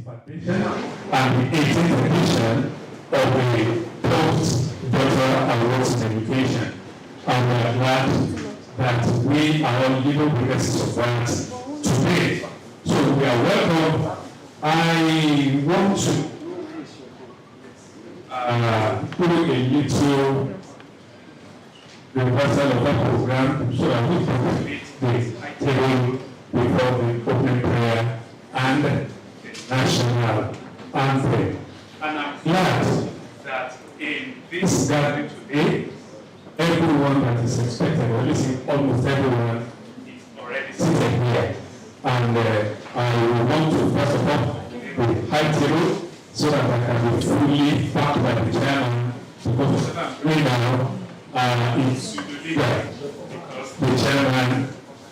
dissertation and the 18th edition of the POST-DOCTORAL Awards in Education. And we are glad that we are all legal witnesses of that today. So we are welcome. I want to put a little reversal of that program so that we can complete the table before the opening prayer and the national anthem. And I'm glad that in this gathering today, everyone that is expected, or at least almost everyone, is already seated here. And I want to first of all the high table so that I can be fully backed by the chairman, because right now it's leader, because the chairman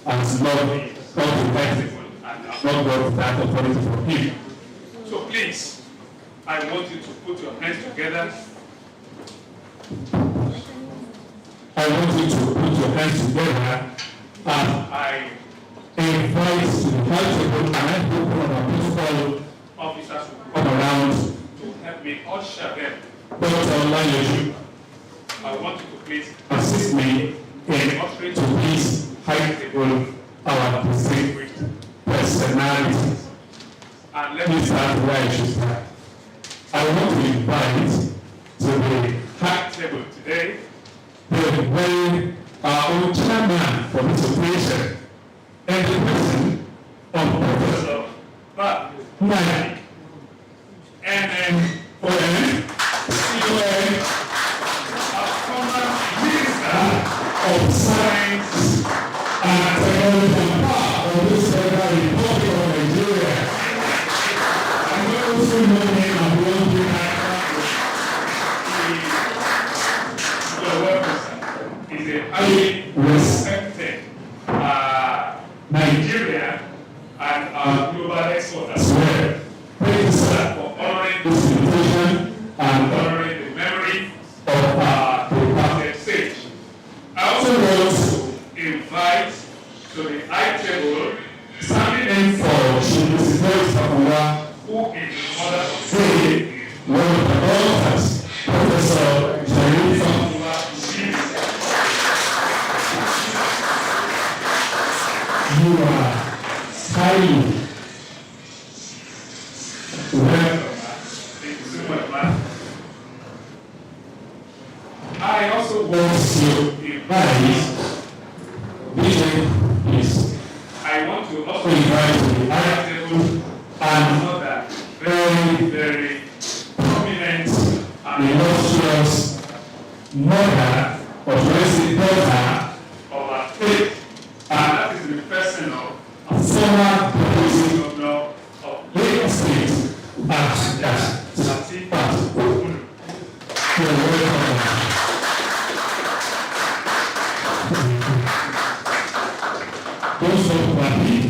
has not got the high table and has not got that authority from him. So please, I want you to put your hands together. I want you to put your hands together and I invite to the high table and I hope one of our principal officers will come around to help me usher them. Dr. Olayoju, I want you to please assist me in ushering to this high table our distinguished personalities. And let me start where I should start. I want to invite to the high table today the very our own chairman for this occasion and the person of Professor Fafunwa, NNON, CON, a former Minister of Science and Technology of this Federal Republic of Nigeria. And we also know him as one is a highly respected Nigerian and global expert as well. Thank you, sir, for honoring this invitation and honoring the memory of the departed sage. I also want to invite to the high table, standing in for Fafunwa, who is the mother of Faye, one of the authors, Professor Fafunwa. You are highly welcome. Thank you so much, man. I also want to invite please. I want to also invite the high table and another very, very prominent and illustrious mother or blessed daughter of our faith. And that is the person of a former Deputy Governor of Lagos State, Fafunwa. You're welcome. Don't stop clapping.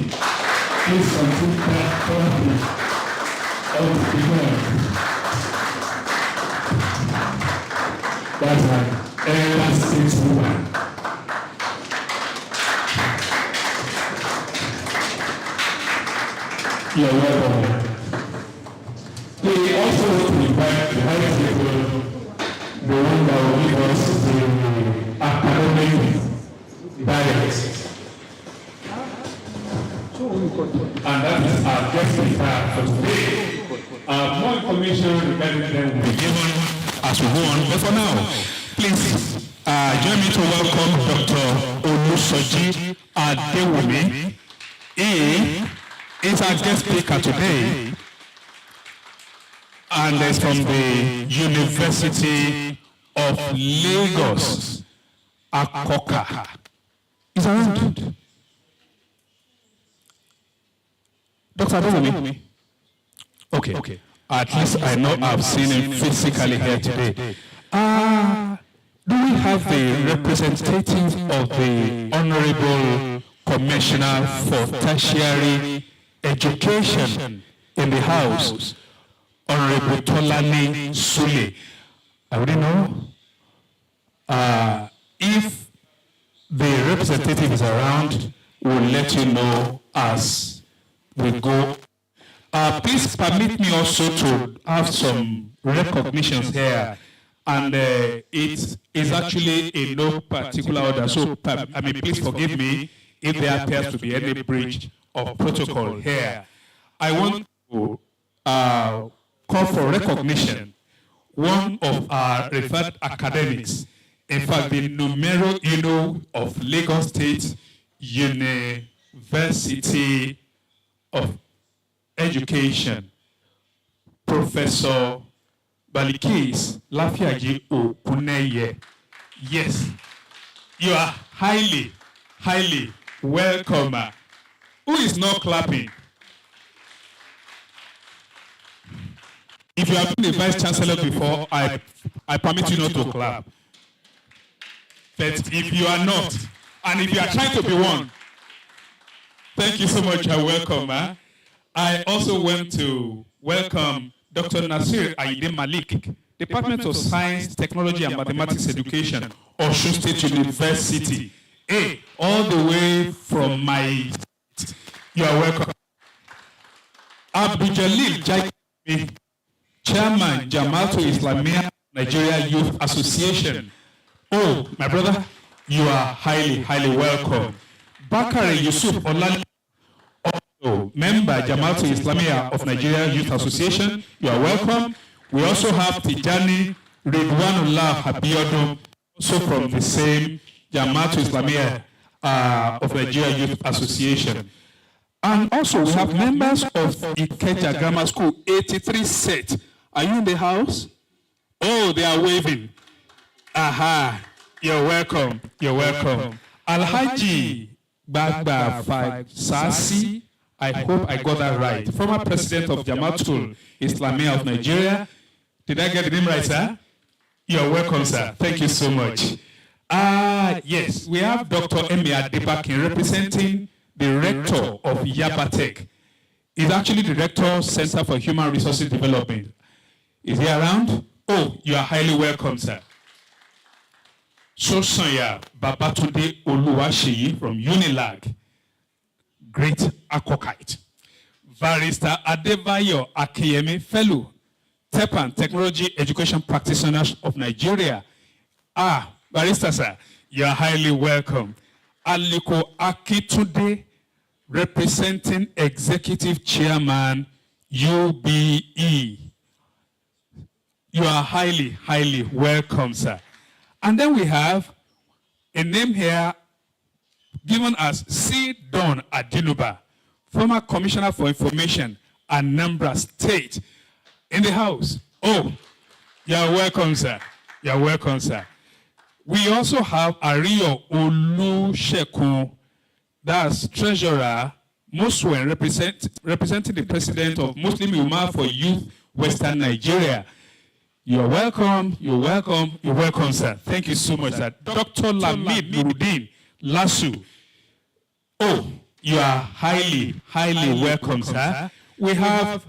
Please continue clapping. All the people. That's an elastic woman. You're welcome. We also want to invite the high table, the one that will give us the academic diet. And that is our guest speaker for today. More information regarding them will be given as we go on. But for now, please join me to welcome Dr. Olusoji Adewumi. He is our guest speaker today, and is from the University of Lagos, Akoka. Is around. Dr. Adewumi? Okay. At least I know I've seen him physically here today. Do we have the representative of the Honorable Commissioner for Tertiary Education in the House, Honorable Tolani Sule? I wouldn't know. If the representative is around, we'll let you know as we go. Please permit me also to have some recognitions here. And it is actually in no particular order. So, please forgive me if there appears to be any breach of protocol here. I want to call for recognition one of our referred academics, in fact, the numero uno of Lagos State University of Education, Professor Balikis Lafiaji Okuneye. Yes, you are highly, highly welcome. Who is not clapping? If you have been the Vice Chancellor before, I permit you not to clap. But if you are not, and if you are trying to be one, thank you so much, you're welcome. I also want to welcome Dr. Nasir Aide Malik, Department of Science, Technology and Mathematics Education, Osun State University. Hey, all the way from my state. You are welcome. Abdul Jalil Jaikmi, Chairman, Jamaatul Islamiyah Nigeria Youth Association. Oh, my brother, you are highly, highly welcome. Bakari Yusuf Olali, also member, Jamaatul Islamiyah of Nigeria Youth Association. You are welcome. We also have Tijani Ridwanullah Habiodun, also from the same Jamaatul Islamiyah of Nigeria Youth Association. And also we have members of Ikeja Grammar School, 83 set. Are you in the house? Oh, they are waving. Aha, you're welcome. You're welcome. Alhaji Bagba Sasi, I hope I got that right. Former president of Jamaatul Islamiyah of Nigeria. Did I get the name right, sir? You're welcome, sir. Thank you so much. Yes, we have Dr. Emi Adebakin representing the rector of Yabatech. He's actually the rector, Center for Human Resources Development. Is he around? Oh, you are highly welcome, sir. Sosanya Babatunde Oluwaseyi from Unilag, great Akokite. Barrister Adebayo Akiyemi, fellow TEPAN, Technology Education Practitioners of Nigeria. Barrister, sir, you are highly welcome. Aliko Akitunde, representing Executive Chairman, UBE. You are highly, highly welcome, sir. And then we have a name here given as C. Don Adinuba, former Commissioner for Information, Anambra State, in the house. Oh, you are welcome, sir. You are welcome, sir. We also have Ario Olusekun, that's Treasurer, Muswen, representing the President of Muslim Ummah for Youth, Western Nigeria. You're welcome, you're welcome, you're welcome, sir. Thank you so much, sir. Dr. Lamid Nuruddin Lasu. Oh, you are highly, highly welcome, sir. We have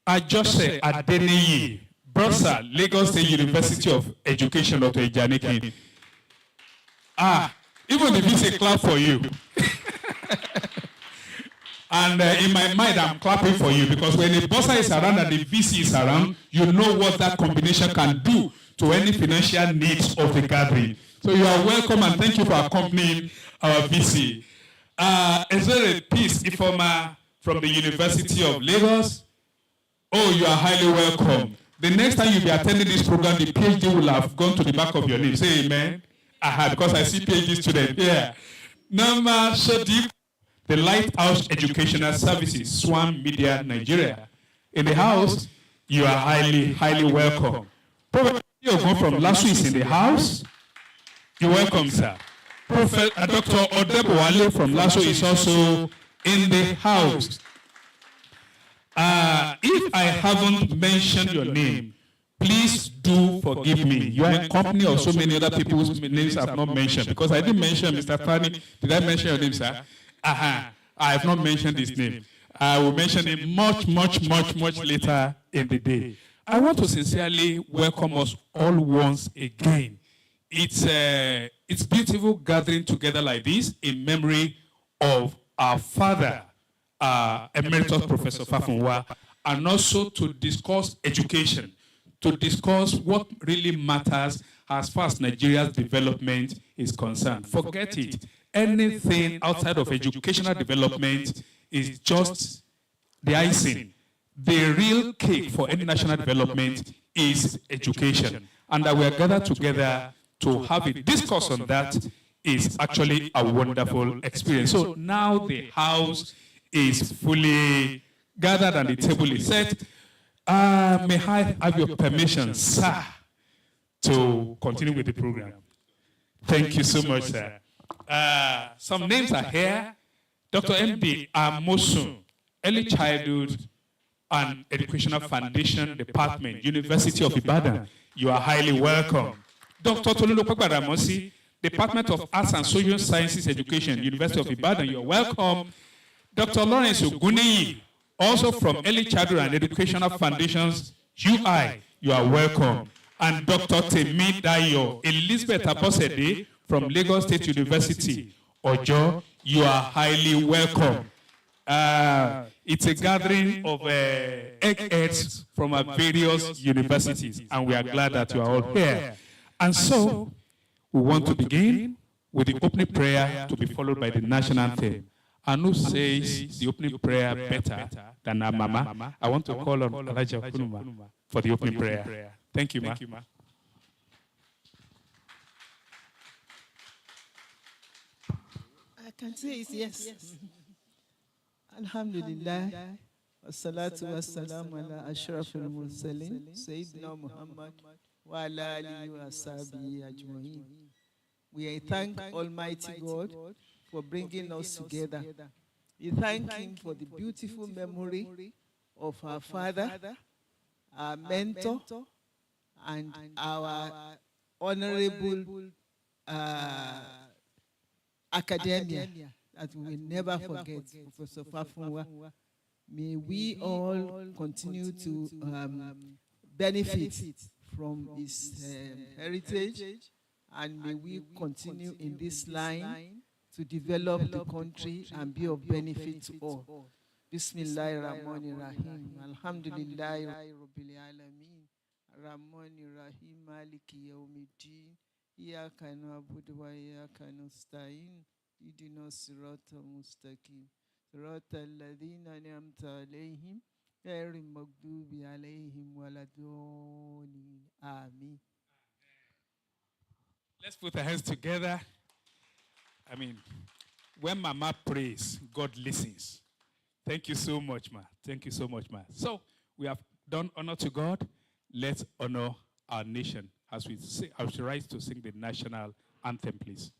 Ajose Adeniyi, Bursar, Lagos State University of Education, Dr. Ijanikin. Even if it's a clap for you. And in my mind, I'm clapping for you because when the bursar is around and the VC is around, you know what that combination can do to any financial needs of the gathering. So you are welcome and thank you for accompanying our VC. Is there a piece, Ifoma, from the University of Lagos? Oh, you are highly welcome. The next time you'll be attending this program, the PhD will have gone to the back of your name. Say amen. Because I see PhD student here. Nama Shodip, the Lighthouse Educational Services, Swan Media, Nigeria. In the house, you are highly, highly welcome. Prophet Yogon from Lasu is in the house. You're welcome, sir. Prophet Dr. Odebowale from Lasu is also in the house. If I haven't mentioned your name, please do forgive me. You are in company of so many other people whose names I have not mentioned. Because I didn't mention Mr. Fani. Did I mention your name, sir? I have not mentioned his name. I will mention him much later in the day. I want to sincerely welcome us all once again. It's beautiful gathering together like this in memory of our father, Emeritus Professor Fafunwa. and also to discuss education, to discuss what really matters as far as Nigeria's development is concerned. Forget it. Anything outside of educational development is just the icing. The real cake for any national development is education. And that we are gathered together to have a discourse on that is actually a wonderful experience. So now the house is fully gathered and the table is set. May I have your permission, sir, to continue with the program? Thank you so much, sir. Some names are here. Dr. M.D. Amosun, Early Childhood and Educational Foundation Department, University of Ibadan. You are highly welcome. Dr. Tolulope Gbadamosi, Department of Arts and Social Sciences Education, University of Ibadan. You are welcome. Dr. Lawrence Oguniyi, also from Early Childhood and Educational Foundations, UI. You are welcome. And Dr. Temi Dayo, Elizabeth Abosede from Lagos State University, Ojo. You are highly welcome. It's a gathering of eggheads from our various universities, and we are glad that you are all here. And so, we want to begin with the opening prayer to be followed by the national anthem. And who says the opening prayer better than our mama? I want to call on Elijah Kunuma for the opening prayer. Thank you, ma. I can say it, yes. Alhamdulillah. Wassalatu wassalamu ala ashrafil mursalin. Sayyidina Muhammad wa ala alihi wa sahbihi ajma'in. We thank Almighty God for bringing us together. We thank Him for the beautiful memory of our father, our mentor, and our honorable academia that we will never forget, Professor Fafunwa. May we all continue to benefit from his heritage, and may we continue in this line to develop the country and be of benefit to all. Bismillahirrahmanirrahim. Alhamdulillahi Rabbil Alameen. Rahmanirrahim. Maliki Yawmiddin. Iyaka na'budu wa iyaka nasta'in. Ihdina siratal mustaqim. Siratal ladzina an'amta alayhim ghayril maghdubi alayhim waladdallin. Amen. Let's put our hands together. I mean, when Mama prays, God listens. Thank you so much, ma. Thank you so much, ma. So we have done honor to God. Let's honor our nation as we rise to sing the national anthem, please.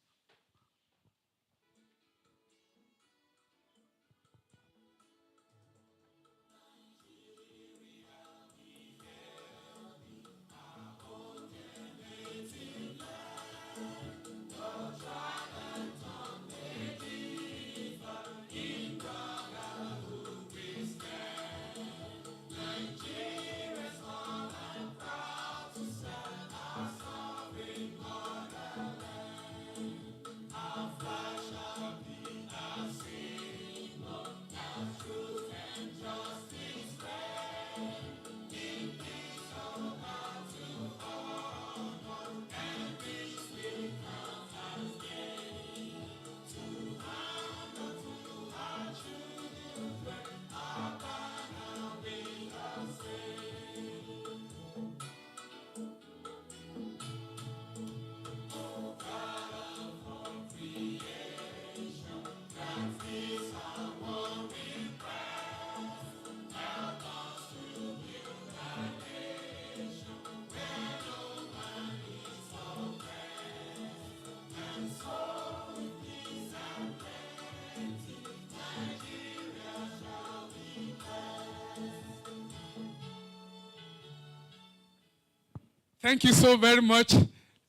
Thank you so very much.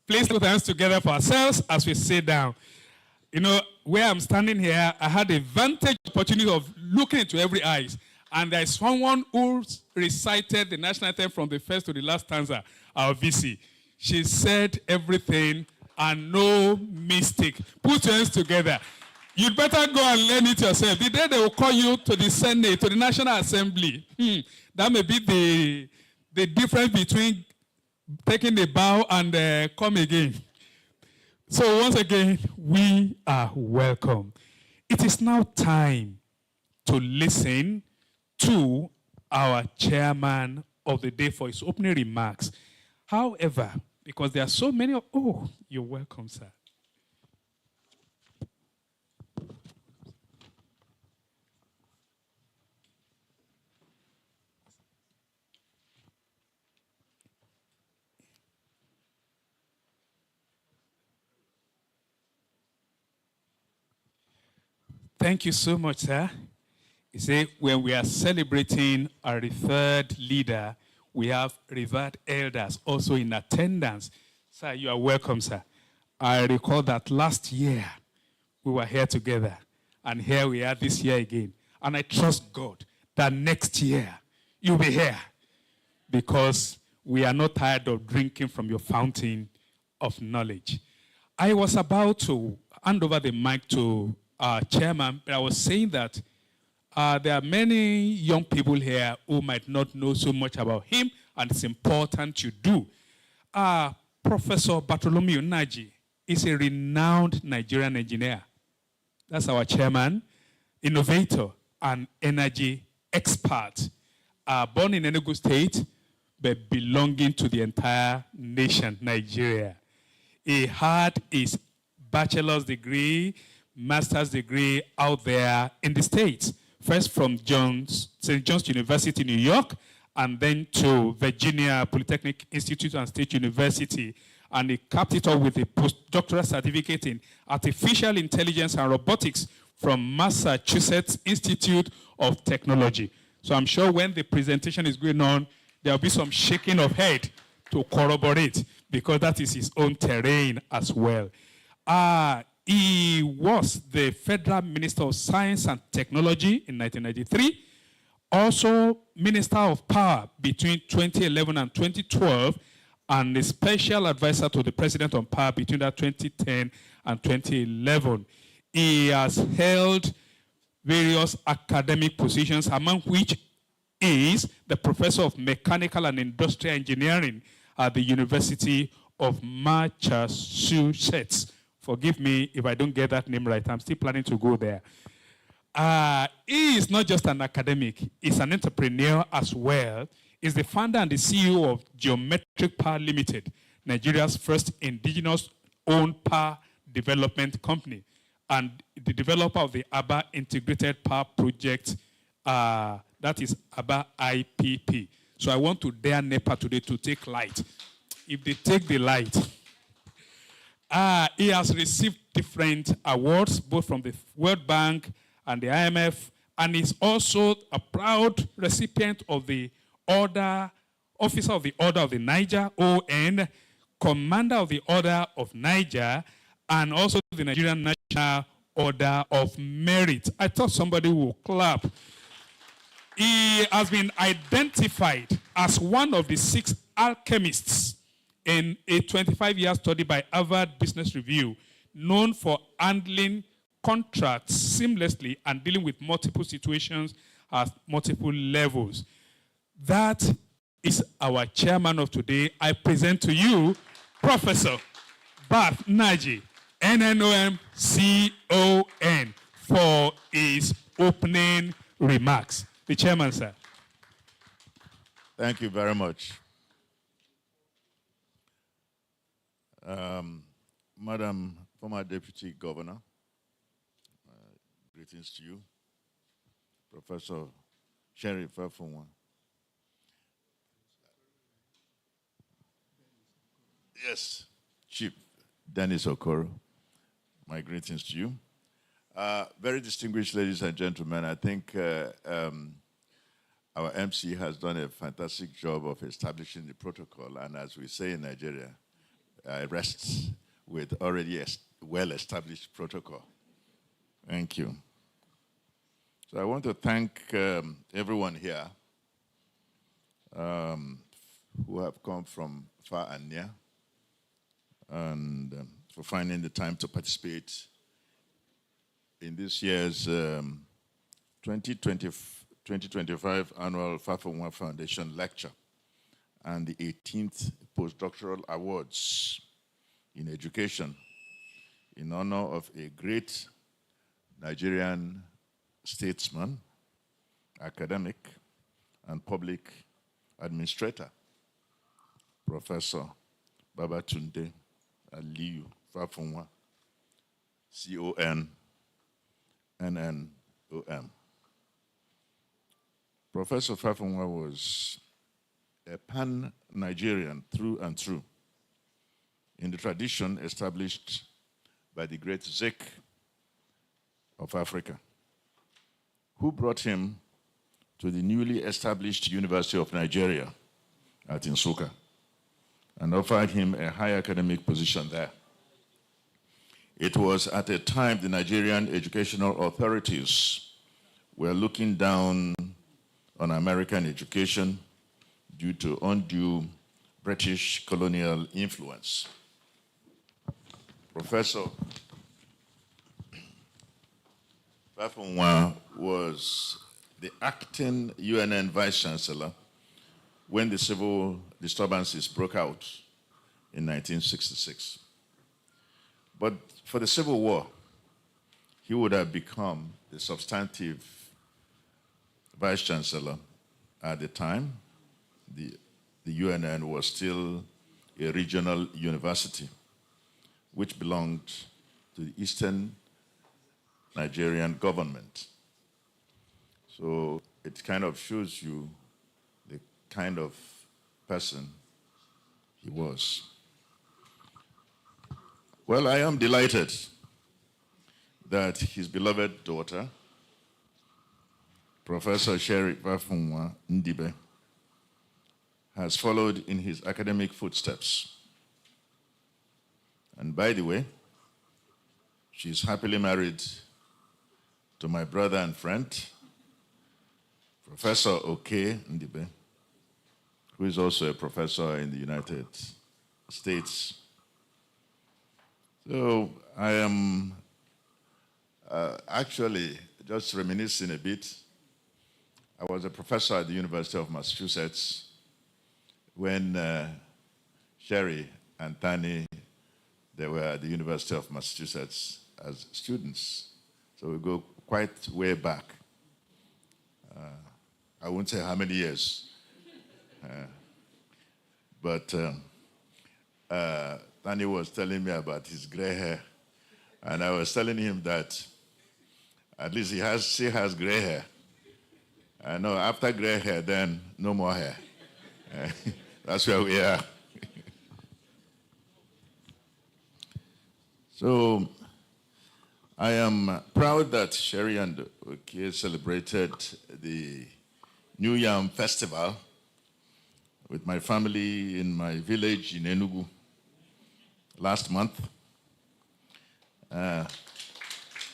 Please put our hands together for ourselves as we sit down. You know, where I'm standing here, I had a vantage opportunity of looking into every eyes. And there is someone who recited the national anthem from the first to the last stanza, our VC. She said everything and no mistake. Put your hands together. You'd better go and learn it yourself. The day they will call you to the Senate, to the National Assembly, That may be the difference between taking a bow and come again. So once again, we are welcome. It is now time to listen to our chairman of the day for his opening remarks. However, because there are so many you're welcome, sir. Thank you so much, sir. You see, when we are celebrating our revered leader, we have revered elders also in attendance. Sir, you are welcome, sir. I recall that last year we were here together, and here we are this year again. And I trust God that next year you'll be here, because we are not tired of drinking from your fountain of knowledge. I was about to hand over the mic to our chairman, but I was saying that there are many young people here who might not know so much about him, and it's important you do. Professor Bartholomew Naji is a renowned Nigerian engineer. That's our chairman, innovator, and energy expert. Born in Enugu State, but belonging to the entire nation, Nigeria. He had his bachelor's degree, master's degree out there in the States. First from St. John's University, New York, and then to Virginia Polytechnic Institute and State University. And he capped it off with a postdoctoral certificate in artificial intelligence and robotics from Massachusetts Institute of Technology. So I'm sure when the presentation is going on, there'll be some shaking of head to corroborate, because that is his own terrain as well. He was the Federal Minister of Science and Technology in 1993, also Minister of Power between 2011 and 2012, and a special advisor to the President on Power between 2010 and 2011. He has held various academic positions, among which is the Professor of Mechanical and Industrial Engineering at the University of Massachusetts. Forgive me if I don't get that name right. I'm still planning to go there. He is not just an academic. He's an entrepreneur as well. He's the founder and the CEO of Geometric Power Limited, Nigeria's first indigenous-owned power development company, and the developer of the ABBA Integrated Power Project, that is ABBA IPP. So I want to dare NEPA today to take light. If they take the light, he has received different awards, both from the World Bank and the IMF, and is also a proud recipient of the Officer of the Order of the Niger, ON, Commander of the Order of Niger, and also the Nigerian National Order of Merit. I thought somebody would clap. He has been identified as one of the 6 alchemists in a 25-year study by Harvard Business Review, known for handling contracts seamlessly and dealing with multiple situations at multiple levels. That is our chairman of today. I present to you Professor Barth Naji, NNOM-CON, for his opening remarks. The chairman, sir. Thank you very much. Madam former Deputy Governor, greetings to you. Professor Sherry Fafunwa. Yes, Chief Dennis Okoro, my greetings to you. Very distinguished ladies and gentlemen, I think our MC has done a fantastic job of establishing the protocol, and as we say in Nigeria, rests with already well-established protocol. Thank you. So I want to thank everyone here who have come from far and near, and for finding the time to participate in this year's 2020 2025 Annual Fafunwa Foundation Lecture and the 18th Postdoctoral Awards in Education in honor of a great Nigerian statesman, academic, and public administrator, Professor Babatunde Aliyu Fafunwa, C-O-N-N-N-O-M. Professor Fafunwa was a pan-Nigerian through and through, in the tradition established by the great Zik of Africa, who brought him to the newly established University of Nigeria at Nsukka and offered him a high academic position there. It was at a time the Nigerian educational authorities were looking down on American education due to undue British colonial influence. Professor Fafunwa was the acting UNN Vice-Chancellor when the civil disturbances broke out in 1966. But for the Civil War, he would have become the substantive Vice-Chancellor at the time. The UNN was still a regional university, which belonged to the Eastern Nigerian government. So it kind of shows you the kind of person he was. Well, I am delighted that his beloved daughter, Professor Sherry Fafunwa Ndibe, has followed in his academic footsteps. And by the way, she's happily married to my brother and friend, Professor Oke Ndibe, who is also a professor in the United States. So I am actually just reminiscing a bit. I was a professor at the University of Massachusetts when Sherry and Tani, they were at the University of Massachusetts as students. So we go quite way back. I won't say how many years. But Tani was telling me about his gray hair. And I was telling him that at least she has gray hair. I know after gray hair, then no more hair. That's where we are. So I am proud that Sherry and Oke celebrated the New Yam Festival with my family in my village in Enugu last month.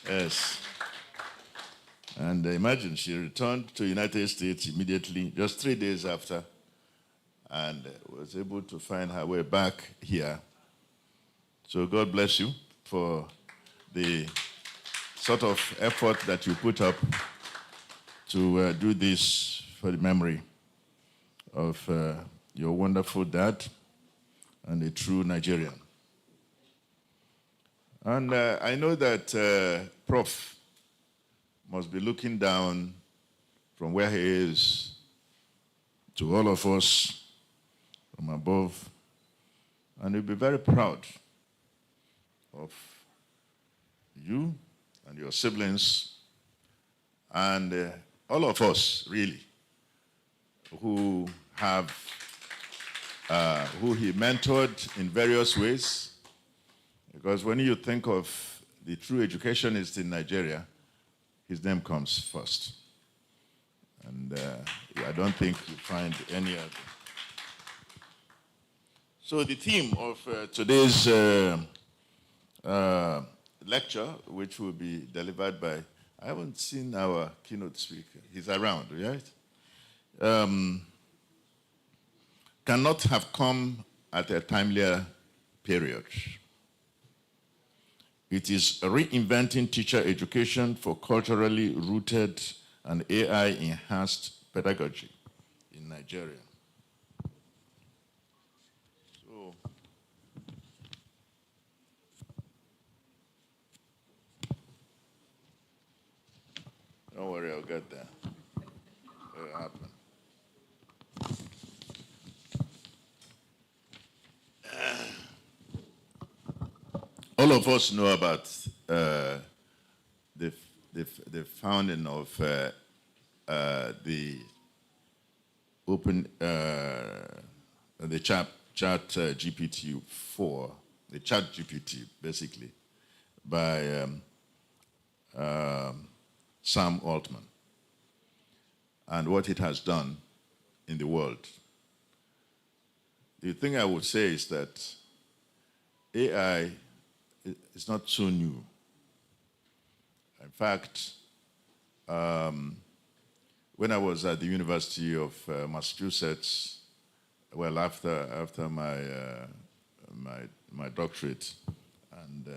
Yes. And imagine, she returned to the United States immediately, just 3 days after, and was able to find her way back here. So God bless you for the sort of effort that you put up to do this for the memory of your wonderful dad and a true Nigerian. And I know that Prof must be looking down from where he is to all of us from above, and he'll be very proud of you and your siblings and all of us, really, who have, who he mentored in various ways. Because when you think of the true educationist in Nigeria, his name comes first. And I don't think you find any other. So the theme of today's lecture, which will be delivered by, I haven't seen our keynote speaker. He's around, right? Cannot have come at a timelier period. It is reinventing teacher education for culturally rooted and AI-enhanced pedagogy in Nigeria. So, don't worry, I'll get there. It'll happen. All of us know about the founding of the open, the chat GPT-4, the chat GPT, basically, by Sam Altman, and what it has done in the world. The thing I would say is that AI is not so new. In fact, when I was at the University of Massachusetts, well, after my doctorate, and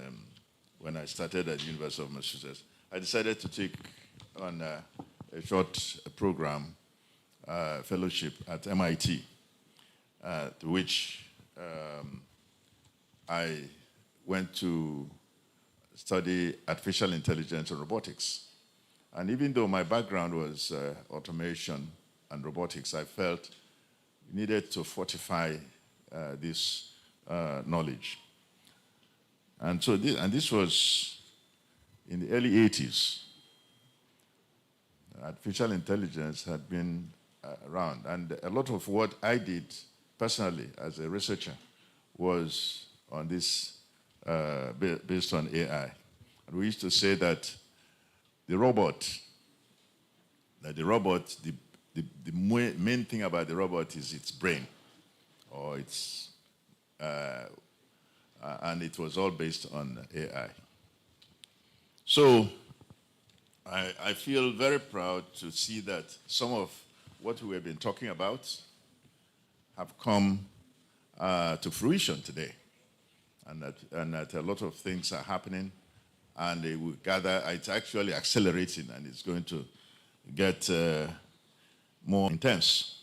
when I started at the University of Massachusetts, I decided to take on a short program, fellowship at MIT, to which I went to study artificial intelligence and robotics. And even though my background was automation and robotics, I felt we needed to fortify this knowledge. And so this was in the early 80s. Artificial intelligence had been around. And a lot of what I did personally as a researcher was on this, based on AI. And we used to say that the main thing about the robot is its brain, or its, and it was all based on AI. So I feel very proud to see that some of what we have been talking about have come to fruition today, and that a lot of things are happening, and they will gather. It's actually accelerating, and it's going to get more intense.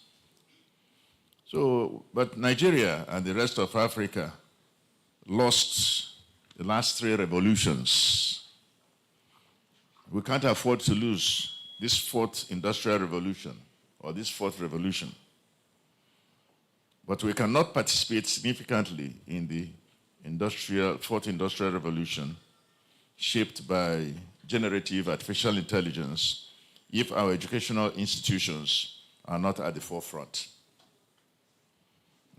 So, but Nigeria and the rest of Africa lost the last 3 revolutions. We can't afford to lose this 4th industrial revolution, or this 4th revolution. But we cannot participate significantly in the 4th industrial revolution shaped by generative artificial intelligence if our educational institutions are not at the forefront.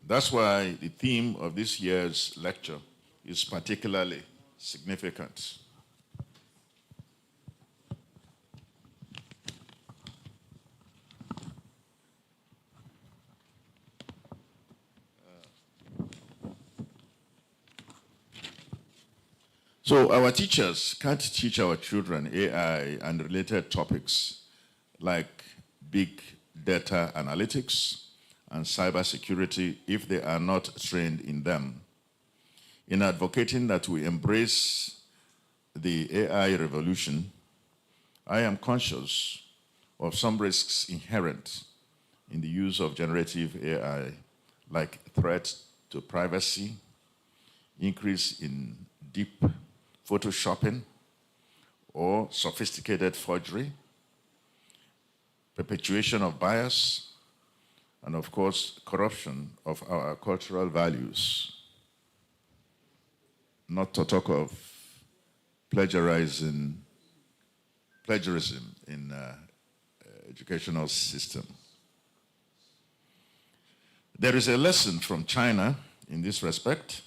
That's why the theme of this year's lecture is particularly significant. So our teachers can't teach our children AI and related topics like big data analytics and cybersecurity if they are not trained in them. In advocating that we embrace the AI revolution, I am conscious of some risks inherent in the use of generative AI, like threats to privacy, increase in deep photoshopping or sophisticated forgery, perpetuation of bias, and of course, corruption of our cultural values. Not to talk of plagiarism in educational system. There is a lesson from China in this respect.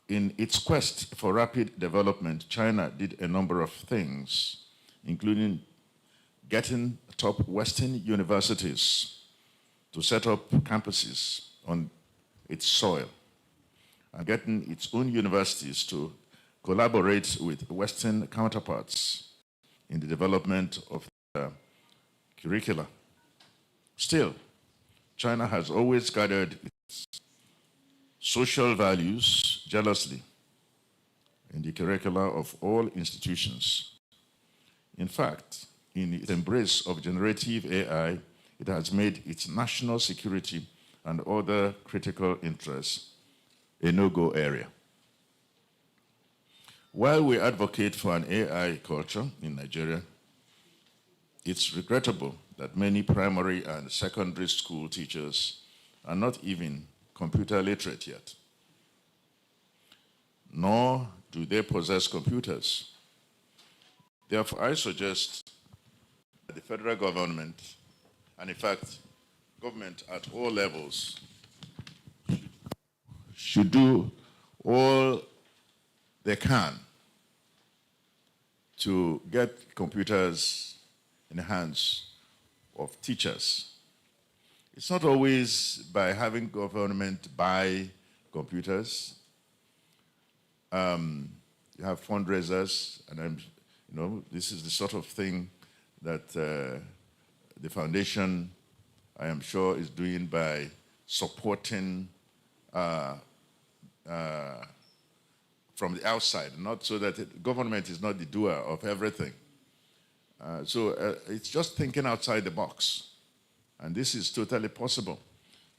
In its quest for rapid development, China did a number of things, including getting top Western universities to set up campuses on its soil, and getting its own universities to collaborate with Western counterparts in the development of curricula. Still, China has always guarded its social values jealously in the curricula of all institutions. In fact, in its embrace of generative AI, it has made its national security and other critical interests a no-go area. While we advocate for an AI culture in Nigeria, it's regrettable that many primary and secondary school teachers are not even computer literate yet, nor do they possess computers. Therefore, I suggest that the federal government, and in fact, government at all levels, should do all they can to get computers in the hands of teachers. It's not always by having government buy computers. You have fundraisers, and this is the sort of thing that the foundation, I am sure, is doing by supporting from the outside, not so that the government is not the doer of everything. So it's just thinking outside the box. And this is totally possible.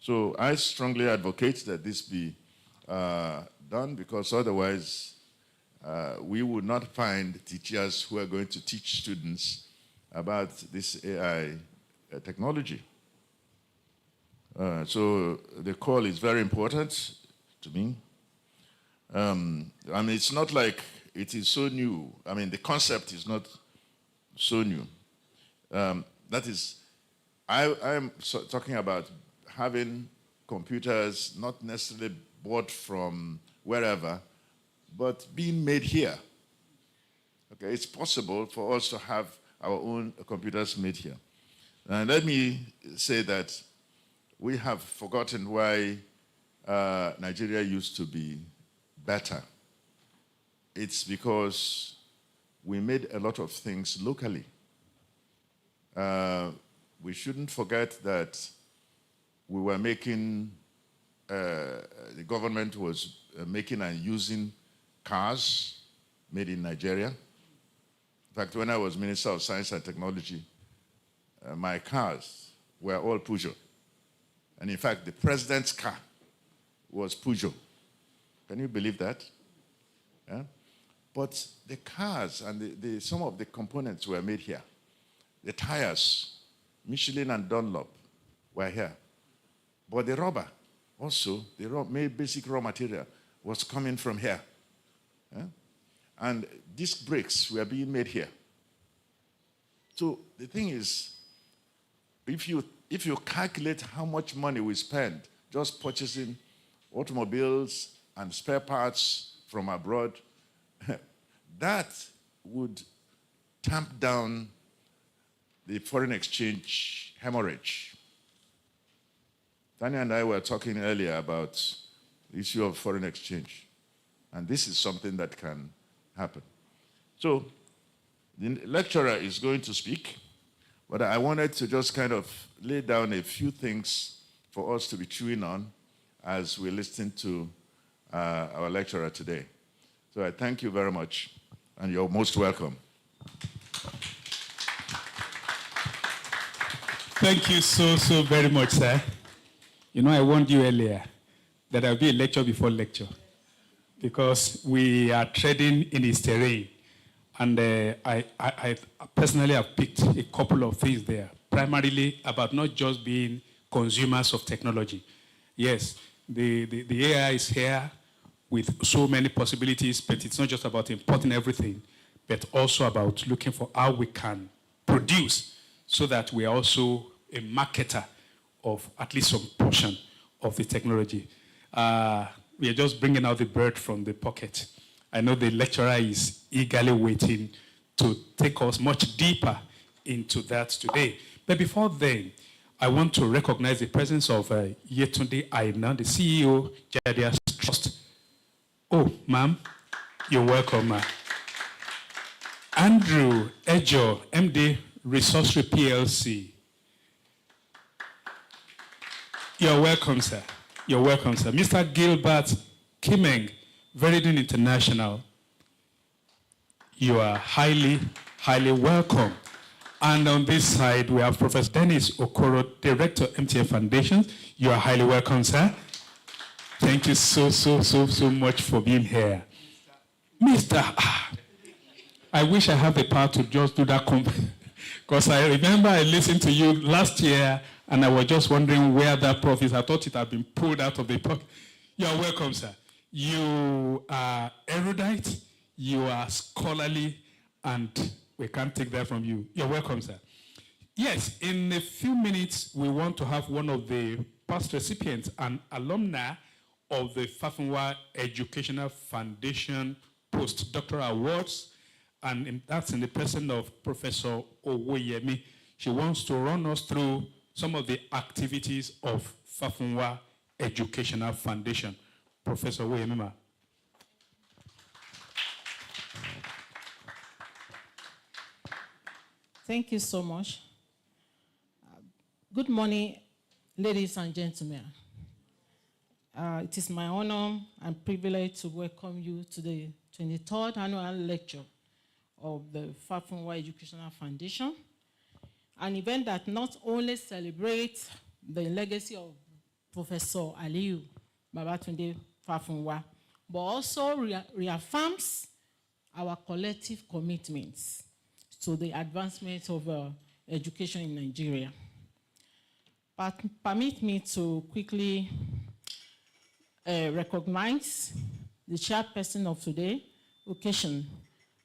So I strongly advocate that this be done, because otherwise we would not find teachers who are going to teach students about this AI technology. So the call is very important to me. I mean, it's not like it is so new. I mean, the concept is not so new. That is, I am talking about having computers not necessarily bought from wherever, but being made here. Okay, it's possible for us to have our own computers made here. And let me say that we have forgotten why Nigeria used to be better. It's because we made a lot of things locally. We shouldn't forget that we were making, the government was making and using cars made in Nigeria. In fact, when I was Minister of Science and Technology, my cars were all Peugeot. And in fact, the president's car was Peugeot. Can you believe that? Yeah? But the cars and some of the components were made here. The tires, Michelin and Dunlop, were here. But the rubber, also, the basic raw material, was coming from here. Yeah? And disc brakes were being made here. So the thing is, if you calculate how much money we spend just purchasing automobiles and spare parts from abroad, that would tamp down the foreign exchange hemorrhage. Tanya and I were talking earlier about the issue of foreign exchange, and this is something that can happen. So the lecturer is going to speak, but I wanted to just kind of lay down a few things for us to be chewing on as we listen to our lecturer today. So I thank you very much, and you're most welcome. Thank you so very much, sir. You know, I warned you earlier that there'll be a lecture before lecture, because we are treading in its terrain. And I personally have picked a couple of things there, primarily about not just being consumers of technology. Yes, the AI is here with so many possibilities, but it's not just about importing everything, but also about looking for how we can produce so that we are also a marketer of at least some portion of the technology. We are just bringing out the bird from the pocket. I know the lecturer is eagerly waiting to take us much deeper into that today. But before then, I want to recognize the presence of Yetunde Aina, the CEO, Jadia's Trust. Oh, ma'am, you're welcome, ma'am. Andrew Ejo, MD, Resourcery PLC. You're welcome, sir. You're welcome, sir. Mr. Gilbert Kimeng, Veridin International. You are highly welcome. And on this side, we have Professor Dennis Okoro, Director, MTF Foundation. You are highly welcome, sir. Thank you so much for being here. Mr. I wish I had the power to just do that because I remember I listened to you last year and I was just wondering where that prof is. I thought it had been pulled out of the pocket. You are welcome, sir. You are erudite, you are scholarly, and we can't take that from you. You're welcome, sir. Yes, in a few minutes, we want to have one of the past recipients and alumni of the Fafunwa Educational Foundation Post-Doctoral Awards, and that's in the person of Professor Owoyemi. She wants to run us through some of the activities of Fafunwa Educational Foundation. Professor Owoyemi. Thank you so much. Good morning, ladies and gentlemen. It is my honor and privilege to welcome you to the 23rd annual lecture of the Fafunwa Educational Foundation, an event that not only celebrates the legacy of Professor Aliyu Babatunde Fafunwa, but also reaffirms our collective commitments to the advancement of education in Nigeria. But permit me to quickly recognize the chairperson of today's occasion,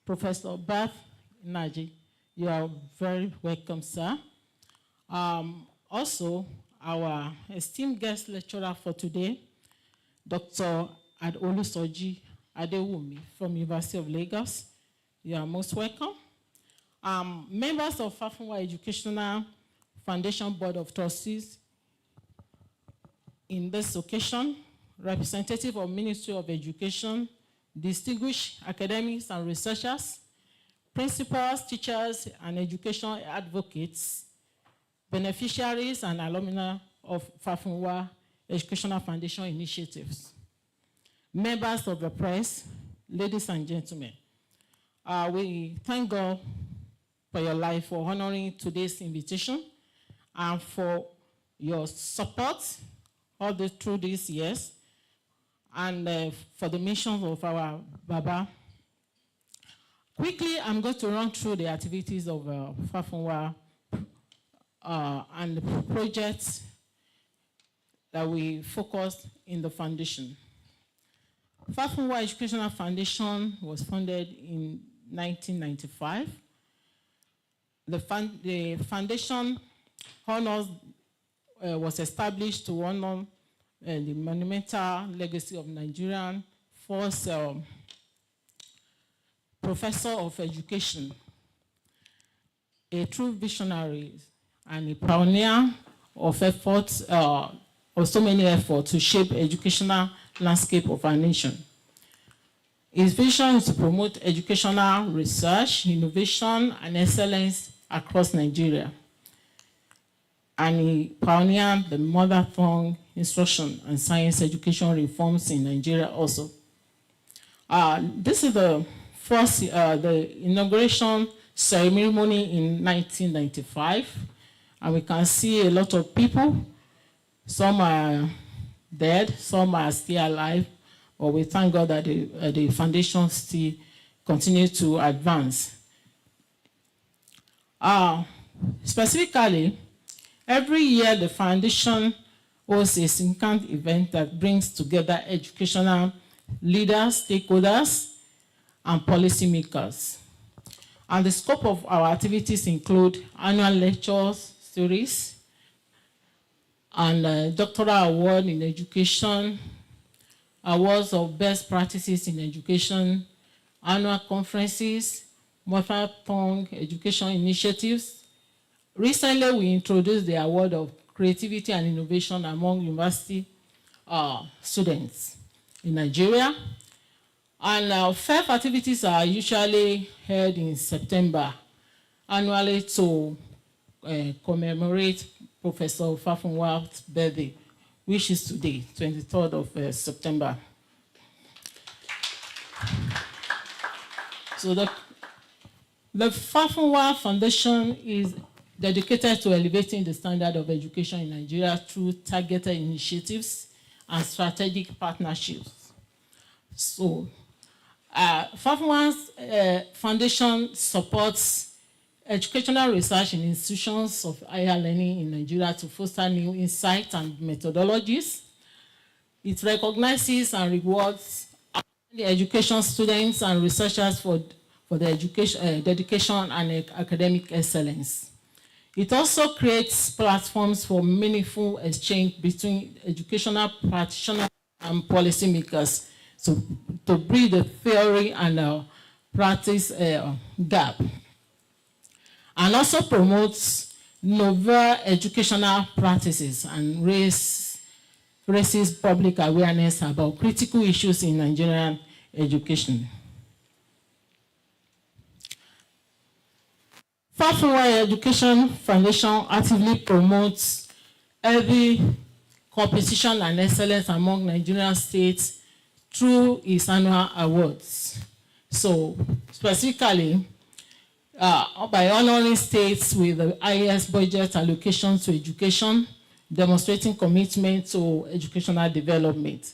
Professor Beth Naji. You are very welcome, sir. Also, our esteemed guest lecturer for today, Dr. Adolusoji Adewumi from University of Lagos. You are most welcome. Members of Fafunwa Educational Foundation Board of Trustees in this occasion, representative of Ministry of Education, distinguished academics and researchers, principals, teachers, and educational advocates, beneficiaries and alumni of Fafunwa Educational Foundation initiatives, members of the press, ladies and gentlemen, we thank God for your life, for honoring today's invitation, and for your support all through these years, and for the mission of our Baba. Quickly, I'm going to run through the activities of Fafunwa and the projects that we focused in the foundation. Fafunwa Educational Foundation was founded in 1995. The foundation honors was established to honor the monumental legacy of Nigerian first professor of education, a true visionary and a pioneer of efforts, of so many efforts to shape educational landscape of our nation. His vision is to promote educational research, innovation, and excellence across Nigeria. And he pioneered the mother tongue instruction and science education reforms in Nigeria also. This is the first, the inauguration ceremony in 1995. And we can see a lot of people. Some are dead, some are still alive. But we thank God that the foundation still continues to advance. Specifically, every year the foundation hosts a significant event that brings together educational leaders, stakeholders, and policymakers. And the scope of our activities include annual lectures, series, and doctoral award in education, awards of best practices in education, annual conferences, mother tongue education initiatives. Recently, we introduced the award of creativity and innovation among university students in Nigeria. And our FEF activities are usually held in September, annually to commemorate Professor Fafunwa's birthday, which is today, 23rd of September. The Fafunwa Foundation is dedicated to elevating the standard of education in Nigeria through targeted initiatives and strategic partnerships. So, Fafunwa's foundation supports educational research in institutions of higher learning in Nigeria to foster new insights and methodologies. It recognizes and rewards the education students and researchers for their dedication and academic excellence. It also creates platforms for meaningful exchange between educational practitioners and policymakers to bridge the theory and practice gap. And also promotes novel educational practices and raises public awareness about critical issues in Nigerian education. Fafunwa Education Foundation actively promotes healthy competition and excellence among Nigerian states through its annual awards. So, specifically, by honoring states with the highest budget allocation to education, demonstrating commitment to educational development.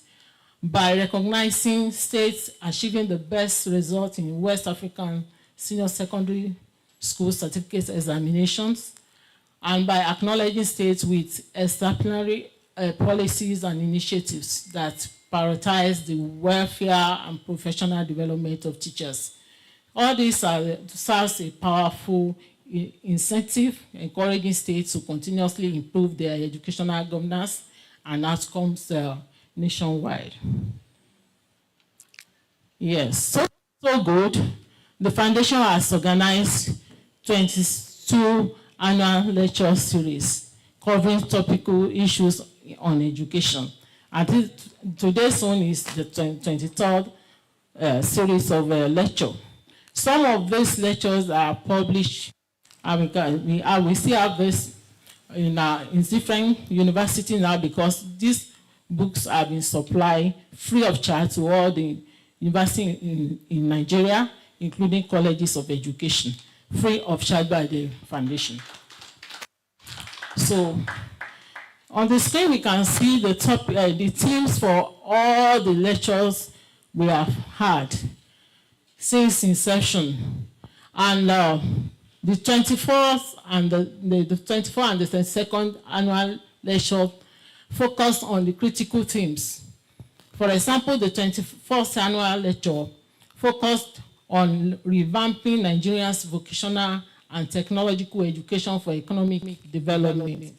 By recognizing states achieving the best result in West African senior secondary school certificate examinations, and by acknowledging states with exemplary policies and initiatives that prioritize the welfare and professional development of teachers. All these serves a powerful incentive, encouraging states to continuously improve their educational governance and outcomes nationwide. Yes, so good. The foundation has organized 22 annual lecture series covering topical issues on education. And today's one is the 23rd series of lecture. Some of these lectures are published, and we still have this in different universities now because these books have been supplied free of charge to all the universities in Nigeria, including colleges of education, free of charge by the foundation. So, on the screen we can see the themes for all the lectures we have had since inception, and the 24th and the 24th and the 22nd annual lecture focused on the critical themes. For example, the 21st annual lecture focused on revamping Nigeria's vocational and technological education for economic development.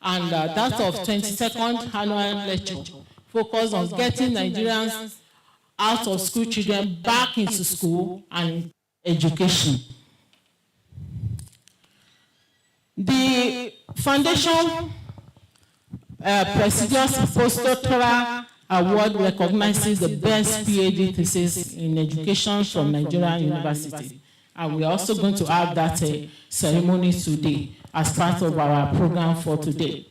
And that of 22nd annual lecture focused on getting Nigerians out of school children back into school and education. The foundation prestigious POST-DOCTORAL award recognizes the best PhD thesis in education from Nigerian university. And we are also going to have that ceremony today as part of our program for today.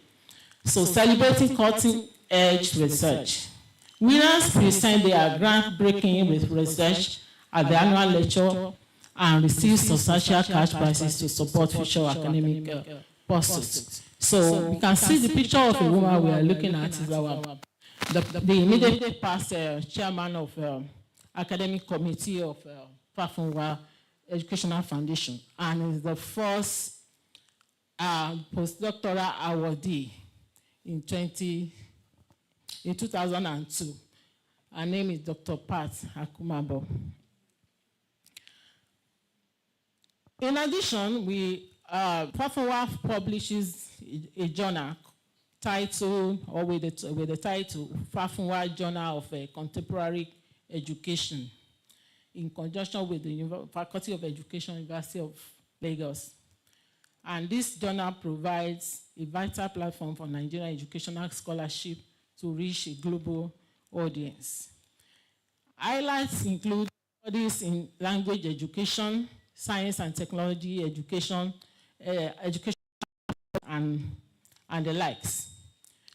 So, celebrating cutting-edge research. Winners present their groundbreaking research at the annual lecture and receive substantial cash prizes to support future academic pursuits. So, you can see the picture of a woman we are looking at is the immediate past chairman of academic committee of Fafunwa Educational Foundation, and is the first postdoctoral awardee in 2002. Her name is Dr. Pat Akumabo. In addition, Fafunwa publishes a journal titled, or with the title, Fafunwa Journal of Contemporary Education, in conjunction with the Faculty of Education, University of Lagos. And this journal provides a vital platform for Nigerian educational scholarship to reach a global audience. Highlights include studies in language education, science and technology education, education and the likes.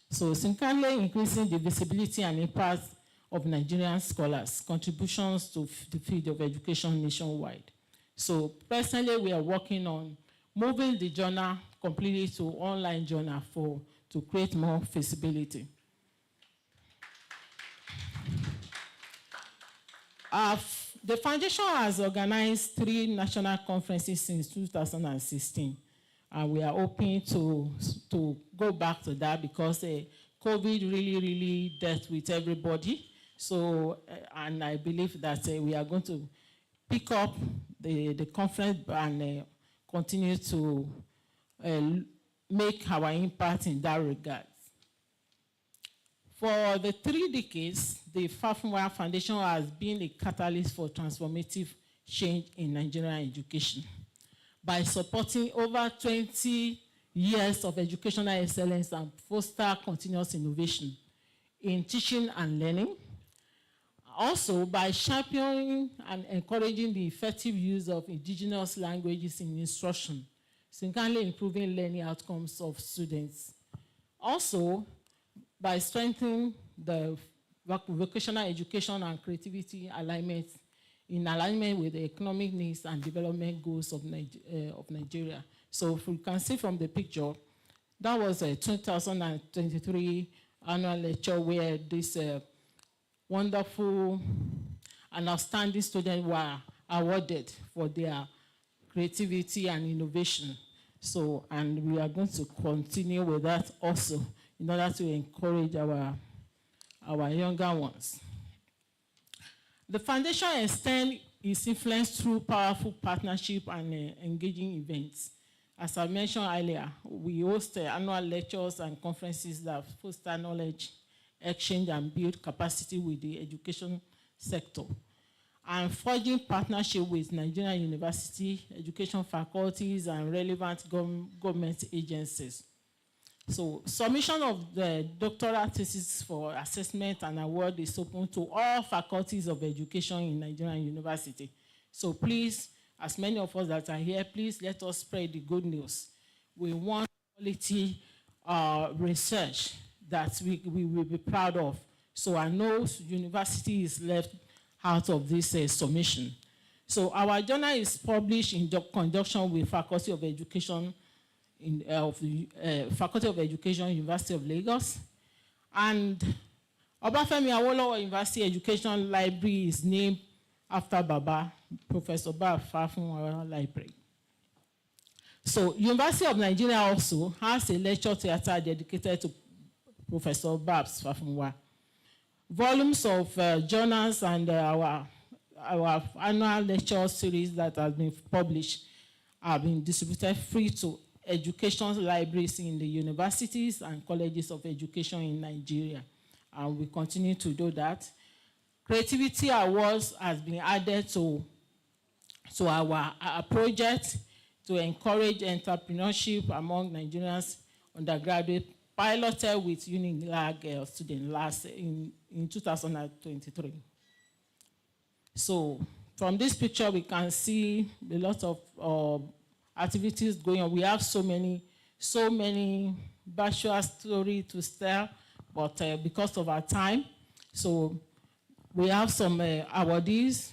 So, significantly increasing the visibility and impact of Nigerian scholars, contributions to the field of education nationwide. So presently we are working on moving the journal completely to online journal to create more feasibility. The foundation has organized 3 national conferences since 2016. And we are hoping to go back to that because COVID really dealt with everybody. So, and I believe that we are going to pick up the conference and continue to make our impact in that regard. For the 3 decades, the Fafunwa Foundation has been a catalyst for transformative change in Nigerian education by supporting over 20 years of educational excellence and foster continuous innovation in teaching and learning. Also, by championing and encouraging the effective use of indigenous languages in instruction, significantly improving learning outcomes of students. Also, by strengthening the vocational education and creativity alignment in alignment with the economic needs and development goals of Nigeria. So if you can see from the picture, that was a 2023 annual lecture where this wonderful and outstanding students were awarded for their creativity and innovation. So, and we are going to continue with that also in order to encourage our younger ones. The foundation extends its influence through powerful partnership and engaging events. As I mentioned earlier, we host annual lectures and conferences that foster knowledge exchange and build capacity with the education sector, and forging partnership with Nigerian university, education faculties, and relevant government agencies. So submission of the doctoral thesis for assessment and award is open to all faculties of education in Nigerian university. So please, as many of us that are here, please let us spread the good news. We want quality research that we will be proud of. So I know university is left out of this submission. So our journal is published in conjunction with Faculty of Education, Faculty of Education, University of Lagos. And Obafemi Awolowo University Education Library is named after Baba, Professor Fafunwa Library. So University of Nigeria also has a lecture theater dedicated to Professor Babs Fafunwa. Volumes of journals and our annual lecture series that has been published have been distributed free to education libraries in the universities and colleges of education in Nigeria. And we continue to do that. Creativity Awards has been added to our project to encourage entrepreneurship among Nigerians undergraduate, piloted with UNILAG students in 2023. So from this picture, we can see a lot of activities going on. We have so many virtual stories to tell, but because of our time, so we have some awardees.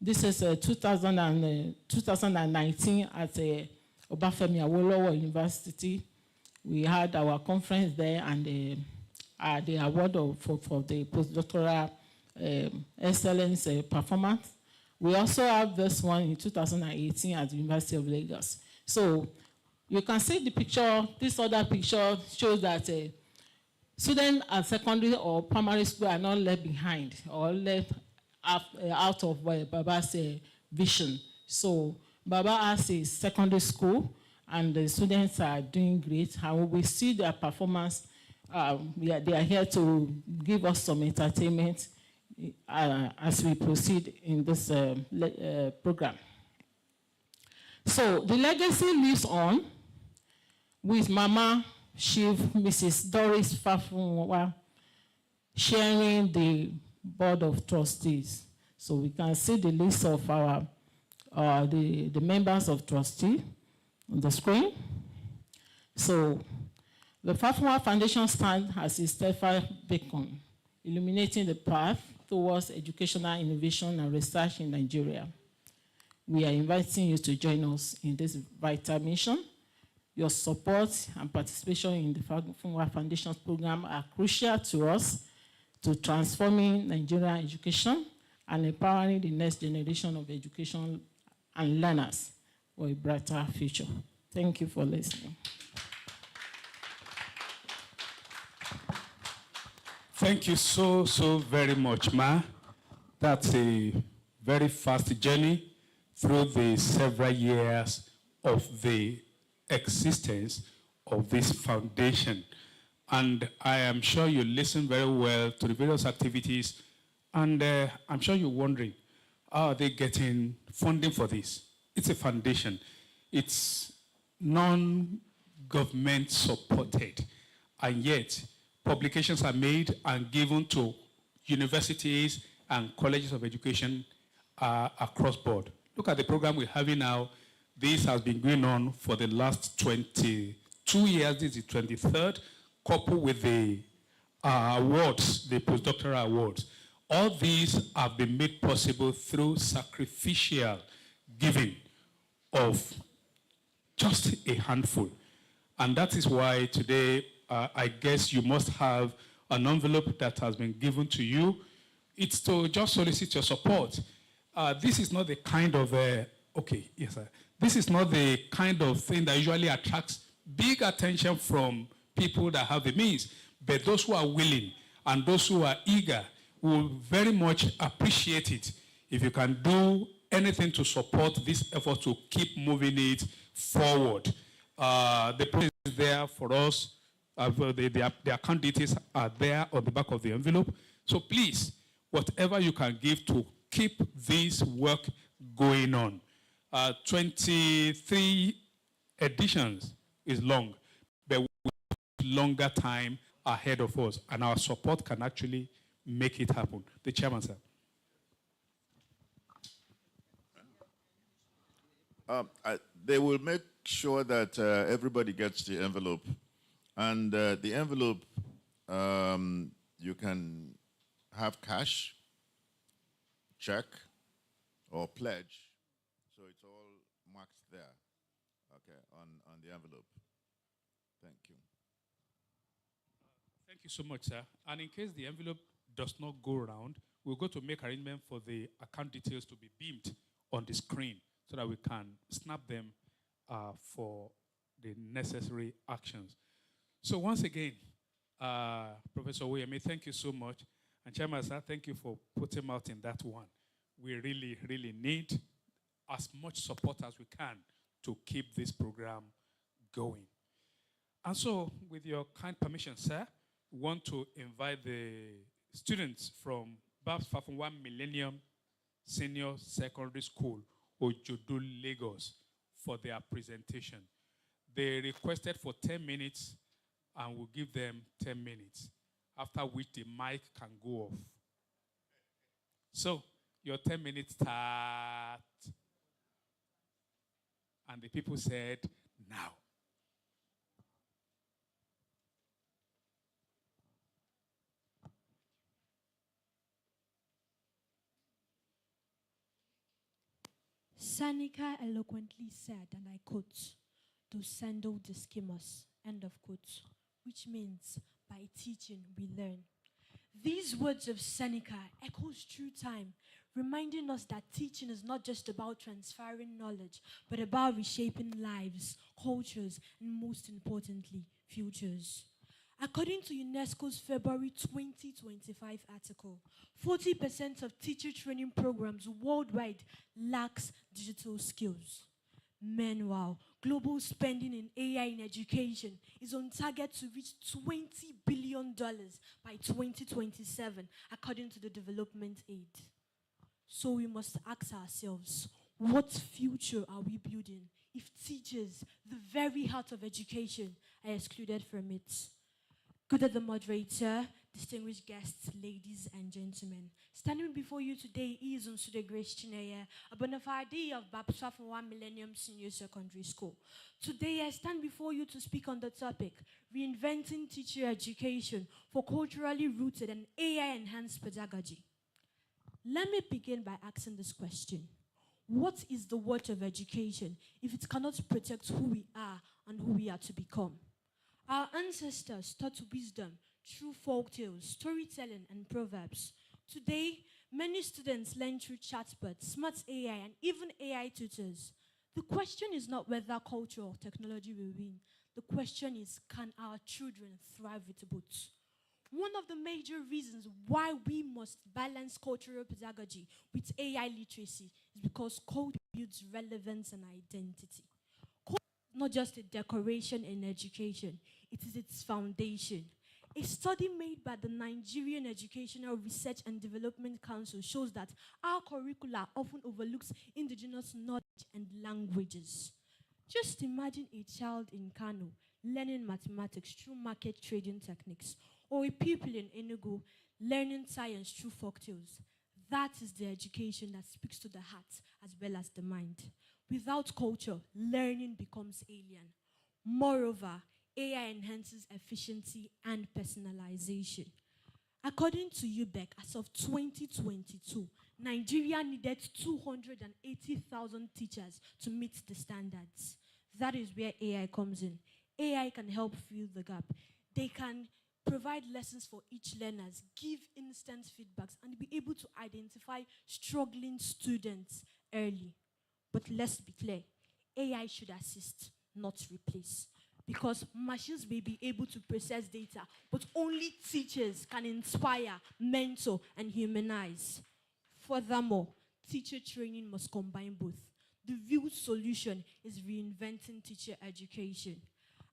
This is 2019 at Obafemi Awolowo University. We had our conference there and the award for the postdoctoral excellence performance. We also have this one in 2018 at the University of Lagos. So you can see the picture. This other picture shows that students at secondary or primary school are not left behind or left out of Baba's vision. So Baba has a secondary school, and the students are doing great. And we see their performance. They are here to give us some entertainment as we proceed in this program. So the legacy lives on with Mama Chief Mrs. Doris Fafunwa sharing the Board of Trustees. So we can see the list of our the members of trustee on the screen. So the Fafunwa Foundation stands as a steadfast beacon, illuminating the path towards educational innovation and research in Nigeria. We are inviting you to join us in this vital mission. Your support and participation in the Fafunwa Foundation's program are crucial to us to transforming Nigerian education and empowering the next generation of education and learners for a brighter future. Thank you for listening. Thank you so very much, Ma. That's a very fast journey through the several years of the existence of this foundation. And I am sure you listen very well to the various activities, and I'm sure you're wondering, how are they getting funding for this? It's a foundation. It's non-government supported, and yet publications are made and given to universities and colleges of education across board. Look at the program we're having now. This has been going on for the last 22 years. This is the 23rd, coupled with the awards, the postdoctoral awards. All these have been made possible through sacrificial giving of just a handful. And that is why today, I guess you must have an envelope that has been given to you. It's to just solicit your support. This is not the kind of, okay, yes, sir. This is not the kind of thing that usually attracts big attention from people that have the means. But those who are willing and those who are eager will very much appreciate it if you can do anything to support this effort to keep moving it forward. The process is there for us. The account details are there on the back of the envelope. So please, whatever you can give to keep this work going on. 23 editions is long, but we have longer time ahead of us, and our support can actually make it happen. The chairman, sir. They will make sure that everybody gets the envelope. And the envelope, you can have cash, check, or pledge. So it's all marked there, okay, on the envelope. Thank you. Thank you so much, sir. And in case the envelope does not go around, we're going to make arrangement for the account details to be beamed on the screen so that we can snap them for the necessary actions. So once again, Professor Oyemi, thank you so much. And Chairman, sir, thank you for putting out in that one. We really, really need as much support as we can to keep this program going. And so, with your kind permission, sir, we want to invite the students from Babs Fafunwa Millennium Senior Secondary School, Ojodo, Lagos, for their presentation. They requested for 10 minutes, and we'll give them 10 minutes, after which the mic can go off. So, your 10 minutes start. And the people said, now. Seneca eloquently said, and I quote, "Docendo discimus," end of quote, which means, by teaching we learn. These words of Seneca echoes through time, reminding us that teaching is not just about transferring knowledge, but about reshaping lives, cultures, and most importantly, futures. According to UNESCO's February 2025 article, 40% of teacher training programs worldwide lacks digital skills. Meanwhile, global spending in AI in education is on target to reach $20 billion by 2027, according to the Development Aid. So we must ask ourselves, what future are we building if teachers, the very heart of education, are excluded from it? Good day, the moderator, distinguished guests, ladies and gentlemen. Standing before you today is Unsude Grace Chineye, a bona fide of Babs Fafunwa Millennium Senior Secondary School. Today I stand before you to speak on the topic, Reinventing Teacher Education for Culturally Rooted and AI-Enhanced Pedagogy. Let me begin by asking this question. What is the worth of education if it cannot protect who we are and who we are to become? Our ancestors taught wisdom through folk tales, storytelling, and proverbs. Today, many students learn through chatbots, smart AI, and even AI tutors. The question is not whether culture or technology will win. The question is, can our children thrive with both? One of the major reasons why we must balance cultural pedagogy with AI literacy is because culture builds relevance and identity. Culture is not just a decoration in education, it is its foundation. A study made by the Nigerian Educational Research and Development Council shows that our curricula often overlooks indigenous knowledge and languages. Just imagine a child in Kano learning mathematics through market trading techniques, or a pupil in Enugu learning science through folktales. That is the education that speaks to the heart as well as the mind. Without culture, learning becomes alien. Moreover, AI enhances efficiency and personalization. According to UBEC, as of 2022, Nigeria needed 280,000 teachers to meet the standards. That is where AI comes in. AI can help fill the gap. They can provide lessons for each learner, give instant feedbacks, and be able to identify struggling students early. But let's be clear, AI should assist, not replace. Because machines may be able to process data, but only teachers can inspire, mentor, and humanize. Furthermore, teacher training must combine both. The real solution is reinventing teacher education.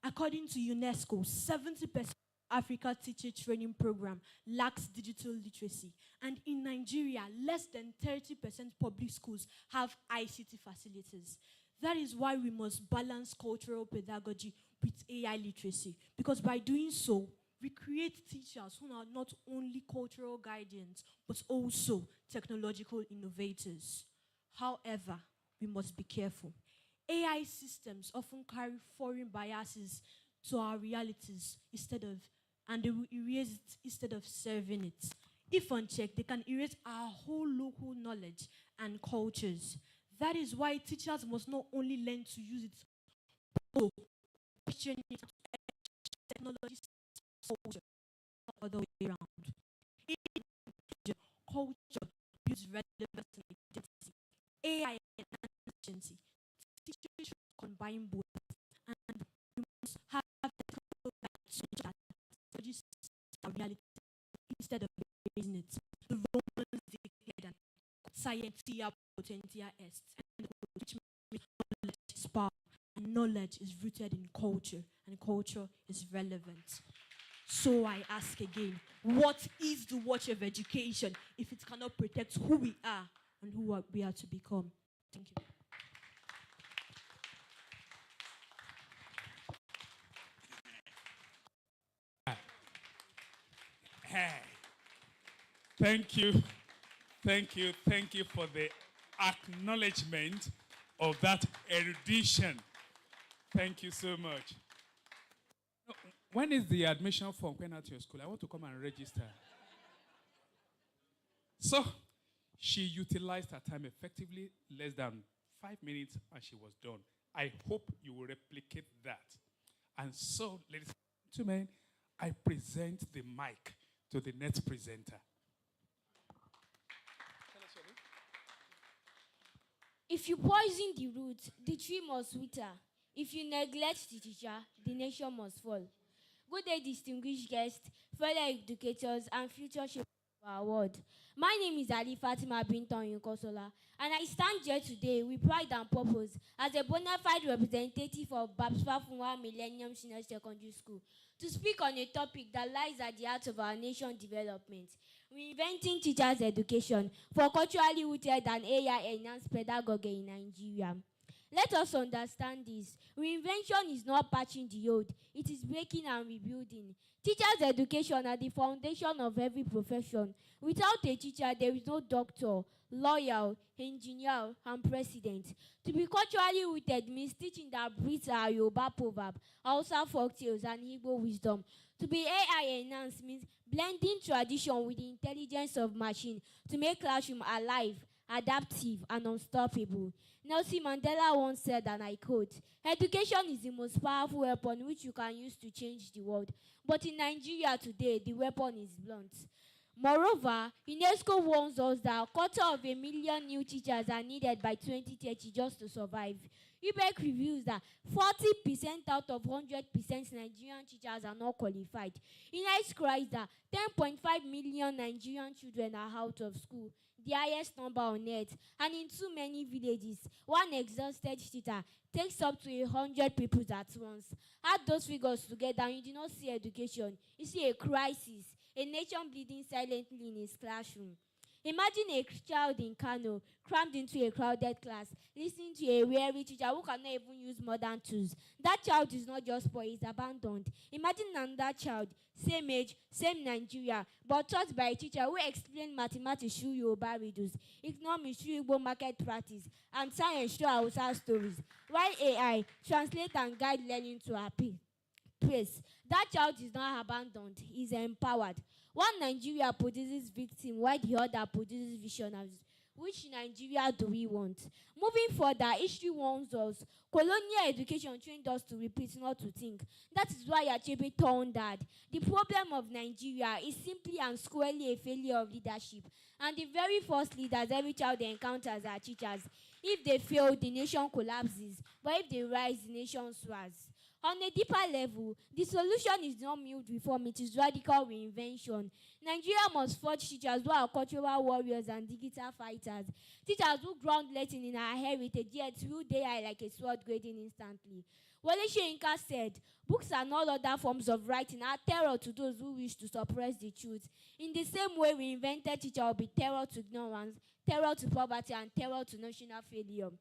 According to UNESCO, 70% of Africa teacher training program lacks digital literacy. And in Nigeria, less than 30% public schools have ICT facilities. That is why we must balance cultural pedagogy with AI literacy. Because by doing so, we create teachers who are not only cultural guardians, but also technological innovators. However, we must be careful. AI systems often carry foreign biases to our realities and they will erase it instead of serving it. If unchecked, they can erase our whole local knowledge and cultures. That is why teachers must not only learn to use it, but also question it, technology, culture, not the other way around. In culture builds relevance and identity. AI and efficiency. Teachers should combine both, and we must have technical guidance that technology our reality instead of erasing it. The Romans declared that scientia potentia est, which means knowledge is power, and knowledge is rooted in culture, and culture is relevant. So I ask again, what is the watch of education if it cannot protect who we are and who we are to become? Thank you. Thank you. Thank you for the acknowledgement of that erudition. Thank you so much. When is the admission form going out to your school? I want to come and register. So, she utilized her time effectively, less than 5 minutes, and she was done. I hope you will replicate that. And so, ladies and gentlemen, I present the mic to the next presenter. If you poison the root, the tree must wither. If you neglect the teacher, the nation must fall. Good day, distinguished guests, fellow educators, and future shapers of our world. My name is Ali Fatima Binton Yunkosola, and I stand here today with pride and purpose as a bona fide representative of Fafunwa Millennium Senior Secondary School to speak on a topic that lies at the heart of our nation's development: reinventing teachers' education for culturally rooted and AI-enhanced pedagogy in Nigeria. Let us understand this. Reinvention is not patching the old, it is breaking and rebuilding. Teachers' education are the foundation of every profession. Without a teacher, there is no doctor, lawyer, engineer, and president. To be culturally rooted means teaching that breeds our Yoruba proverb, Hausa folktales, and Igbo wisdom. To be AI-enhanced means blending tradition with the intelligence of machine to make classroom alive adaptive, and unstoppable. Nelson Mandela once said, and I quote, "Education is the most powerful weapon which you can use to change the world. But in Nigeria today, the weapon is blunt." Moreover, UNESCO warns us that 250,000 new teachers are needed by 2030 just to survive. UBEC reveals that 40% out of 100% Nigerian teachers are not qualified. INEC cries that 10.5 million Nigerian children are out of school, the highest number on earth, and in too many villages, one exhausted teacher takes up to 100 people at once. Add those figures together and you do not see education, you see a crisis, a nation bleeding silently in his classroom. Imagine a child in Kano crammed into a crowded class, listening to a weary teacher who cannot even use modern tools. That child is not just poor, he's abandoned. Imagine another child, same age, same Nigeria, but taught by a teacher who explained mathematics through Yoruba riddles, economics through Igbo market practice, and science through Hausa stories, while AI translate and guide learning to our place. That child is not abandoned, he's empowered. One Nigeria produces victims while the other produces visionaries. Which Nigeria do we want? Moving further, history warns us. Colonial education trained us to repeat, not to think. That is why Achebe thundered. The problem of Nigeria is simply and squarely a failure of leadership. And the very first leaders every child encounters are teachers. If they fail, the nation collapses. But if they rise, the nation soars. On a deeper level, the solution is not mild reform, it is radical reinvention. Nigeria must forge teachers who are cultural warriors and digital fighters. Teachers who ground lesson in our heritage, yet through they are like a sword grading instantly. Wale Soyinka said, "Books and all other forms of writing are terror to those who wish to suppress the truth. In the same way, reinvented teacher will be terror to ignorance, terror to poverty, and terror to national failure."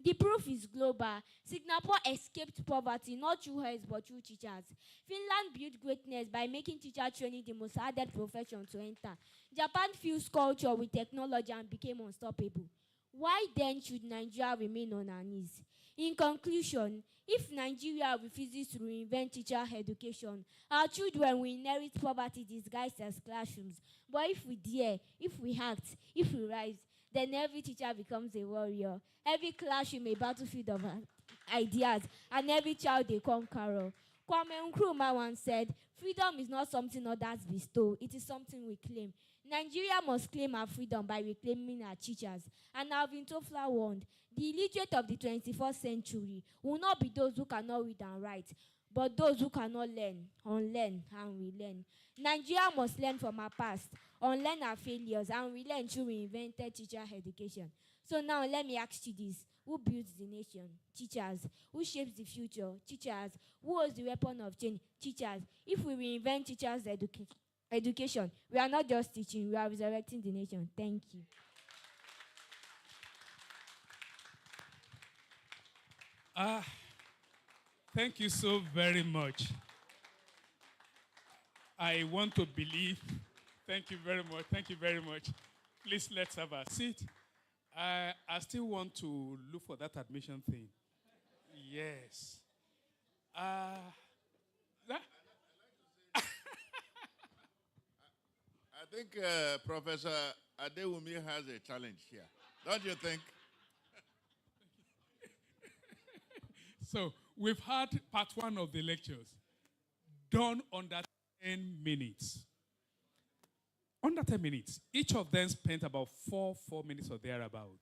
The proof is global. Singapore escaped poverty not through heads but through teachers. Finland built greatness by making teacher training the most hardest profession to enter. Japan fused culture with technology and became unstoppable. Why then should Nigeria remain on her knees? In conclusion, if Nigeria refuses to reinvent teacher education, our children will inherit poverty disguised as classrooms. But if we dare, if we act, if we rise, then every teacher becomes a warrior. Every classroom a battlefield of ideas, and every child a conqueror. Kwame Nkrumah once said, "Freedom is not something others bestow, it is something we claim." Nigeria must claim our freedom by reclaiming our teachers. And Alvin Toffler warned, the illiterate of the 21st century will not be those who cannot read and write, but those who cannot learn, unlearn, and relearn. Nigeria must learn from our past, unlearn our failures, and relearn through reinvented teacher education. So now let me ask you this. Who builds the nation? Teachers. Who shapes the future? Teachers. Who holds the weapon of change? Teachers. If we reinvent teachers' education, we are not just teaching, we are resurrecting the nation. Thank you. Thank you so very much. I want to believe. Thank you very much. Thank you very much. Please, let's have a seat. I still want to look for that admission thing. Yes. I think Professor Adewumi has a challenge here. Don't you think? So we've had part one of the lectures done under 10 minutes. Under 10 minutes. Each of them spent about 4 minutes or thereabout.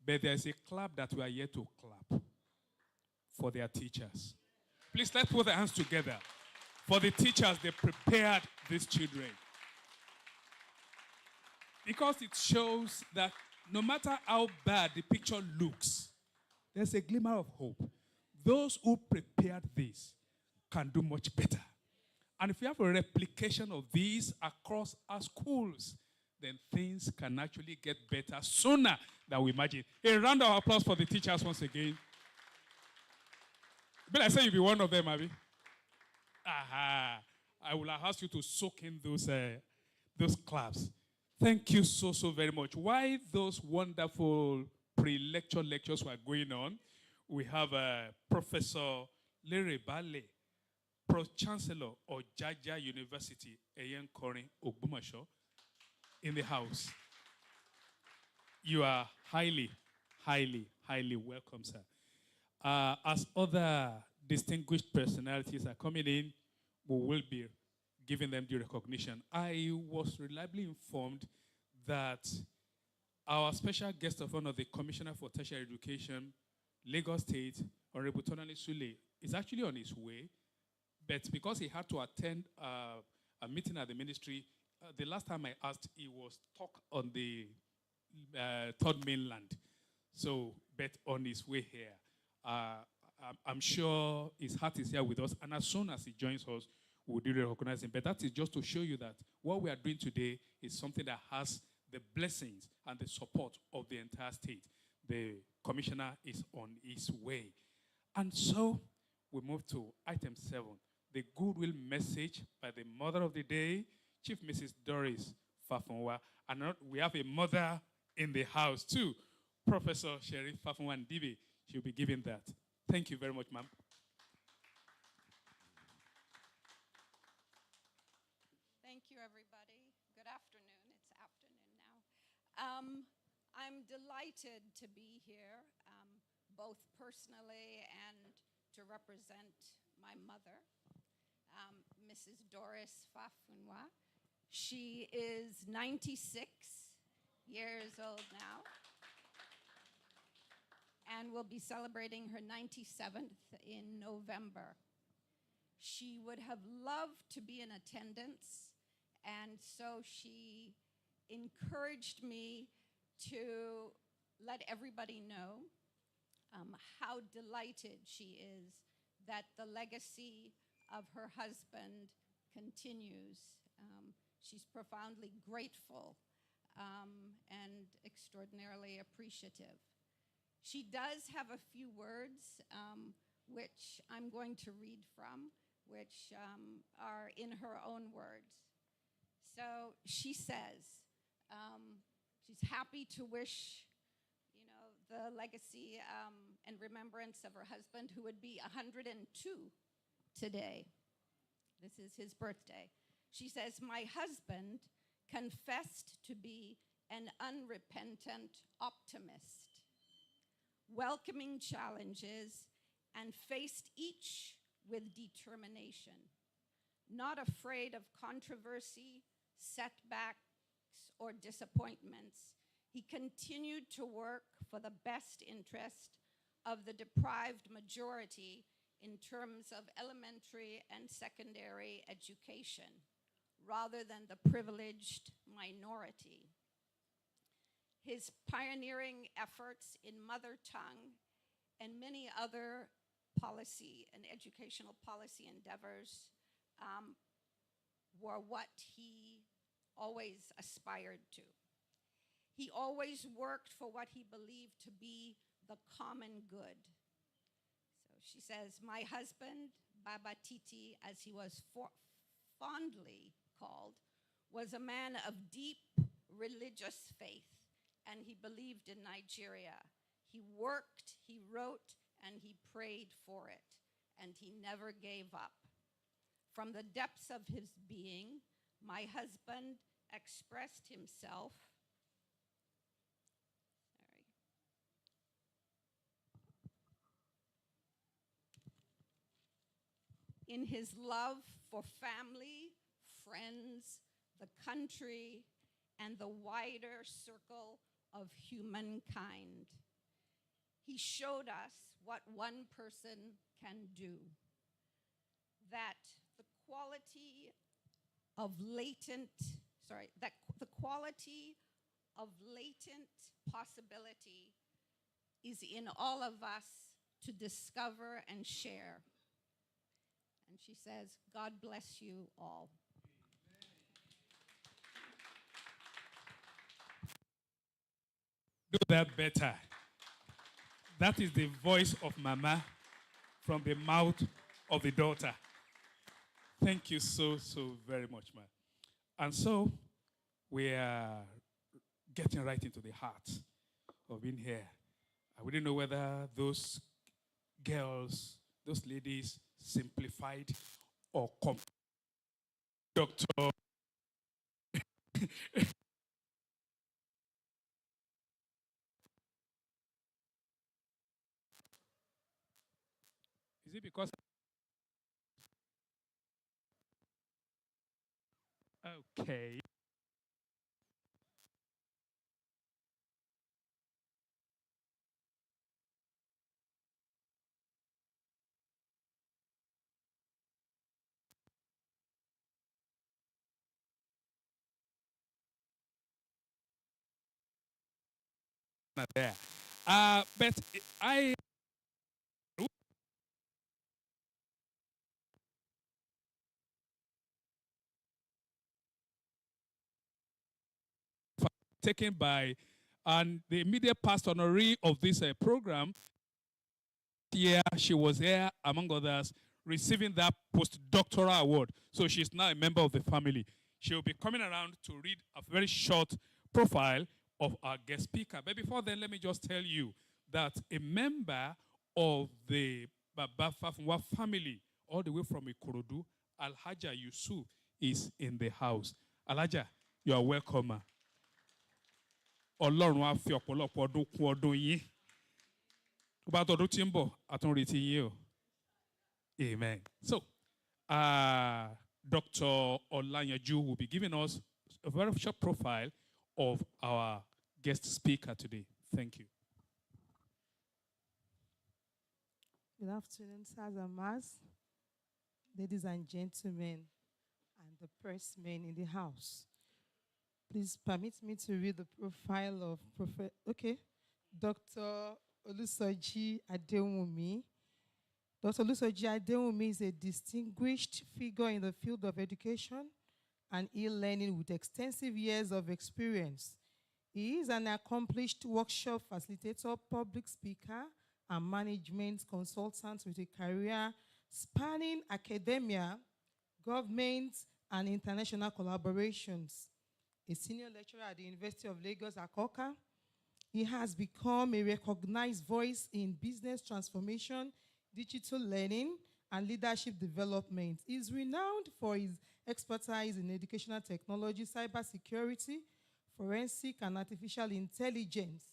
But there's a clap that we are yet to clap for their teachers. Please, let's put our hands together for the teachers that prepared these children. Because it shows that no matter how bad the picture looks, there's a glimmer of hope. Those who prepared this can do much better. And if we have a replication of these across our schools, then things can actually get better sooner than we imagine. A round of applause for the teachers once again. But I say you'll be one of them, Abby. Aha. I will ask you to soak in those claps. Thank you so very much. While those wonderful pre-lecture lectures were going on, we have Professor Lere Bale, Pro-Chancellor of Jaja University, Eyen Korin Ogbomoso, in the house. You are highly, highly, highly welcome, sir. As other distinguished personalities are coming in, we will be giving them the recognition. I was reliably informed that our special guest of honor, the Commissioner for Tertiary Education, Lagos State, Honorable Tonali Sule, is actually on his way, but because he had to attend a meeting at the ministry, the last time I asked, he was stuck on the third mainland. So, but on his way here, I'm sure his heart is here with us. And as soon as he joins us, we'll do recognize him. But that is just to show you that what we are doing today is something that has the blessings and the support of the entire state. The commissioner is on his way. And so we move to item 7, the goodwill message by the mother of the day, Chief Mrs. Doris Fafunwa. And we have a mother in the house too, Professor Sherif Fafunwa Ndibe. She'll be giving that. Thank you very much, ma'am. Thank you, everybody. Good afternoon. It's afternoon now. I'm delighted to be here, both personally and to represent my mother, Mrs. Doris Fafunwa. She is 96 years old now and will be celebrating her 97th in November. She would have loved to be in attendance, and so she encouraged me to let everybody know how delighted she is that the legacy of her husband continues. She's profoundly grateful and extraordinarily appreciative. She does have a few words which I'm going to read from, which are in her own words. So she says, she's happy to wish, the legacy and remembrance of her husband, who would be 102 today. This is his birthday. She says, my husband confessed to be an unrepentant optimist, welcoming challenges and faced each with determination, not afraid of controversy, setbacks, or disappointments. He continued to work for the best interest of the deprived majority in terms of elementary and secondary education, rather than the privileged minority. His pioneering efforts in mother tongue and many other policy and educational policy endeavors were what he always aspired to. He always worked for what he believed to be the common good. So she says, my husband, Baba Titi, as he was fondly called, was a man of deep religious faith, and he believed in Nigeria. He worked, he wrote, and he prayed for it, and he never gave up. From the depths of his being, my husband expressed himself in his love for family, friends, the country, and the wider circle of humankind. He showed us what one person can do, that the quality of latent possibility is in all of us to discover and share. And she says, God bless you all. Do that better. That is the voice of Mama from the mouth of the daughter. Thank you so, so very much, ma. And so we are getting right into the heart of being here. I wouldn't know whether those girls, those ladies simplified or Dr. it because... Okay. Not there. But I taken by and the immediate past honoree of this program. Year she was here, among others, receiving that post-doctoral award. So she's now a member of the family. She'll be coming around to read a very short profile of our guest speaker. But before then, let me just tell you that a member of the Baba Fafunwa family, all the way from Ikorodu, Alhaja Yusuf, is in the house. Alhaja, you are welcome. Ma. Ọlọ́run á fi ọ̀pọ̀lọpọ̀ ọdún kún ọdún yín. About ọdún tí ń bọ̀, àtúnretí yín o. Amen. So, Dr. Olanyanju will be giving us a very short profile of our guest speaker today. Thank you. Good afternoon, sirs and mas, ladies and gentlemen, and the pressmen in the house. Please permit me to read the profile of Dr. Olusoji Adewumi. Dr. Olusoji Adewumi is a distinguished figure in the field of education and e-learning with extensive years of experience. He is an accomplished workshop facilitator, public speaker, and management consultant with a career spanning academia, government, and international collaborations. A senior lecturer at the University of Lagos, Akoka. He has become a recognized voice in business transformation, digital learning, and leadership development. He is renowned for his expertise in educational technology, cybersecurity, forensic, and artificial intelligence.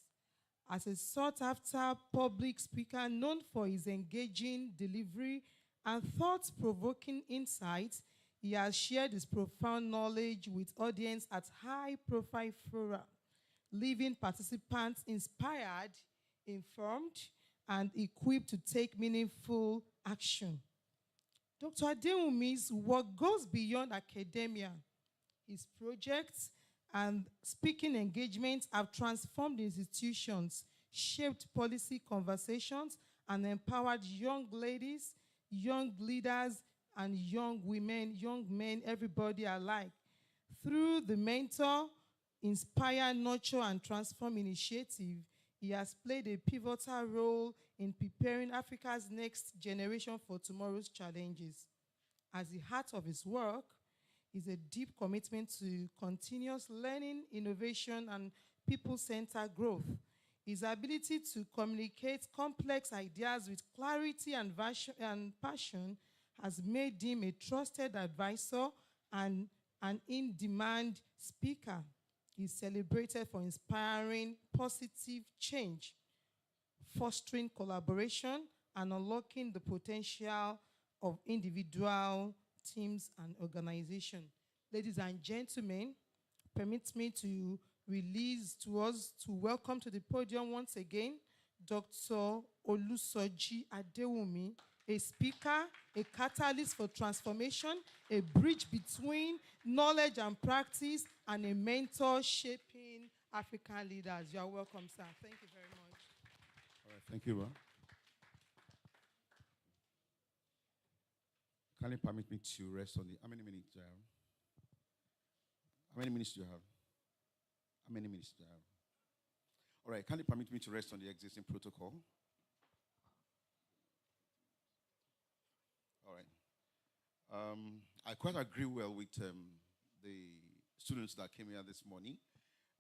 As a sought-after public speaker known for his engaging delivery and thought-provoking insights, he has shared his profound knowledge with audience at high-profile fora, leaving participants inspired, informed, and equipped to take meaningful action. Dr. Adewumi's work goes beyond academia. His projects and speaking engagements have transformed institutions, shaped policy conversations, and empowered young ladies, young leaders, and young women, young men, everybody alike. Through the Mentor, Inspire, Nurture, and Transform initiative, he has played a pivotal role in preparing Africa's next generation for tomorrow's challenges. As the heart of his work is a deep commitment to continuous learning, innovation, and people-centered growth. His ability to communicate complex ideas with clarity and passion has made him a trusted advisor and an in-demand speaker. He's celebrated for inspiring positive change, fostering collaboration, and unlocking the potential of individual teams and organizations. Ladies and gentlemen, permit me to welcome to the podium once again, Dr. Olusoji Adewumi, a speaker, a catalyst for transformation, a bridge between knowledge and practice, and a mentor shaping African leaders. You are welcome, sir. Thank you very much. All right, thank you, ma. Can you permit me to rest on the... How many minutes do I have? How many minutes do you have? How many minutes do I have? All right, can you permit me to rest on the existing protocol? All right. I quite agree well with the students that came here this morning,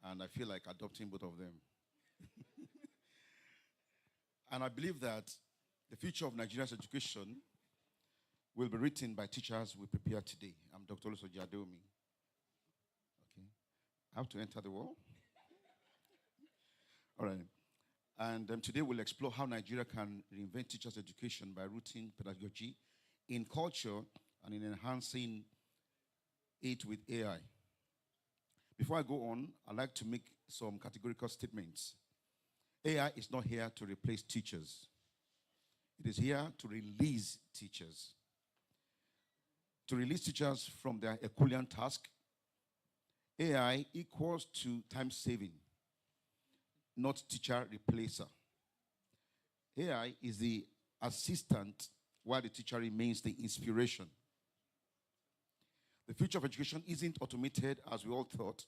and I feel like adopting both of them. And I believe that the future of Nigeria's education will be written by teachers we prepare today. I'm Dr. Olusoji Adewumi. Okay. I have to enter the wall. All right. And today we'll explore how Nigeria can reinvent teachers' education by rooting pedagogy in culture and in enhancing it with AI. Before I go on, I'd like to make some categorical statements. AI is not here to replace teachers. It is here to release teachers. To release teachers from their Herculean task. AI equals to time saving, not teacher replacer. AI is the assistant while the teacher remains the inspiration. The future of education isn't automated as we all thought.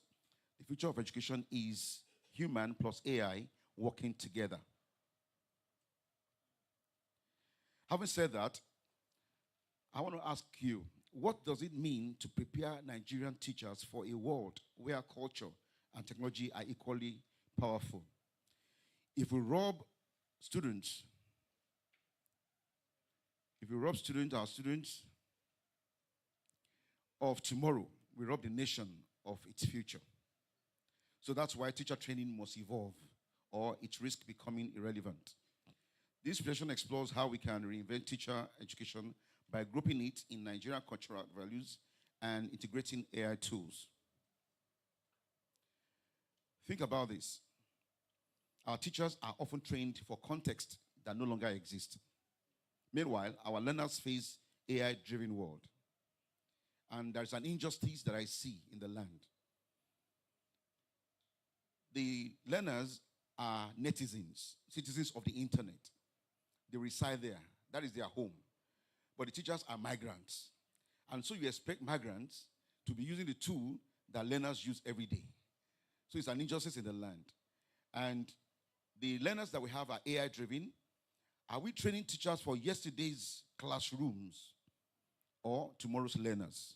The future of education is human plus AI working together. Having said that, I want to ask you, what does it mean to prepare Nigerian teachers for a world where culture and technology are equally powerful? If we rob students, our students of tomorrow, we rob the nation of its future. So that's why teacher training must evolve, or it risks becoming irrelevant. This presentation explores how we can reinvent teacher education by grouping it in Nigerian cultural values and integrating AI tools. Think about this. Our teachers are often trained for context that no longer exists. Meanwhile, our learners face AI-driven world. And there's an injustice that I see in the land. The learners are netizens, citizens of the internet. They reside there. That is their home. But the teachers are migrants. And so you expect migrants to be using the tool that learners use every day. So it's an injustice in the land. And the learners that we have are AI-driven. Are we training teachers for yesterday's classrooms or tomorrow's learners?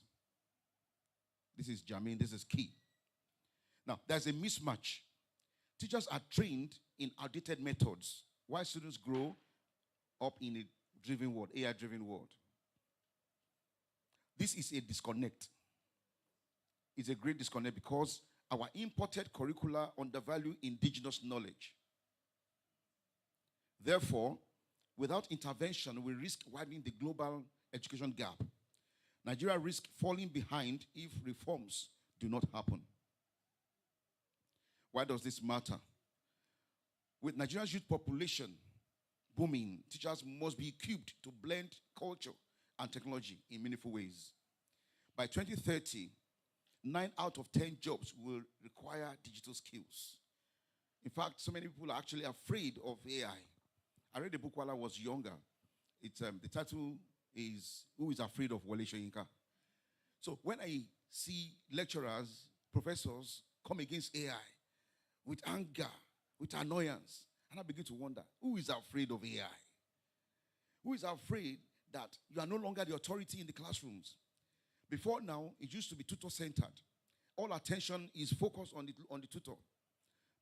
This is germane, this is key. Now, there's a mismatch. Teachers are trained in outdated methods while students grow up in a driven world, AI-driven world. This is a disconnect. It's a great disconnect because our imported curricula undervalue indigenous knowledge. Therefore, without intervention, we risk widening the global education gap. Nigeria risks falling behind if reforms do not happen. Why does this matter? With Nigeria's youth population booming, teachers must be equipped to blend culture and technology in meaningful ways. By 2030, 9 out of 10 jobs will require digital skills. In fact, so many people are actually afraid of AI. I read the book while I was younger. The title is Who is Afraid of Wole Soyinka? So when I see lecturers, professors come against AI with anger, with annoyance, and I begin to wonder, who is afraid of AI? Who is afraid that you are no longer the authority in the classrooms? Before now, it used to be tutor-centered. All attention is focused on the tutor,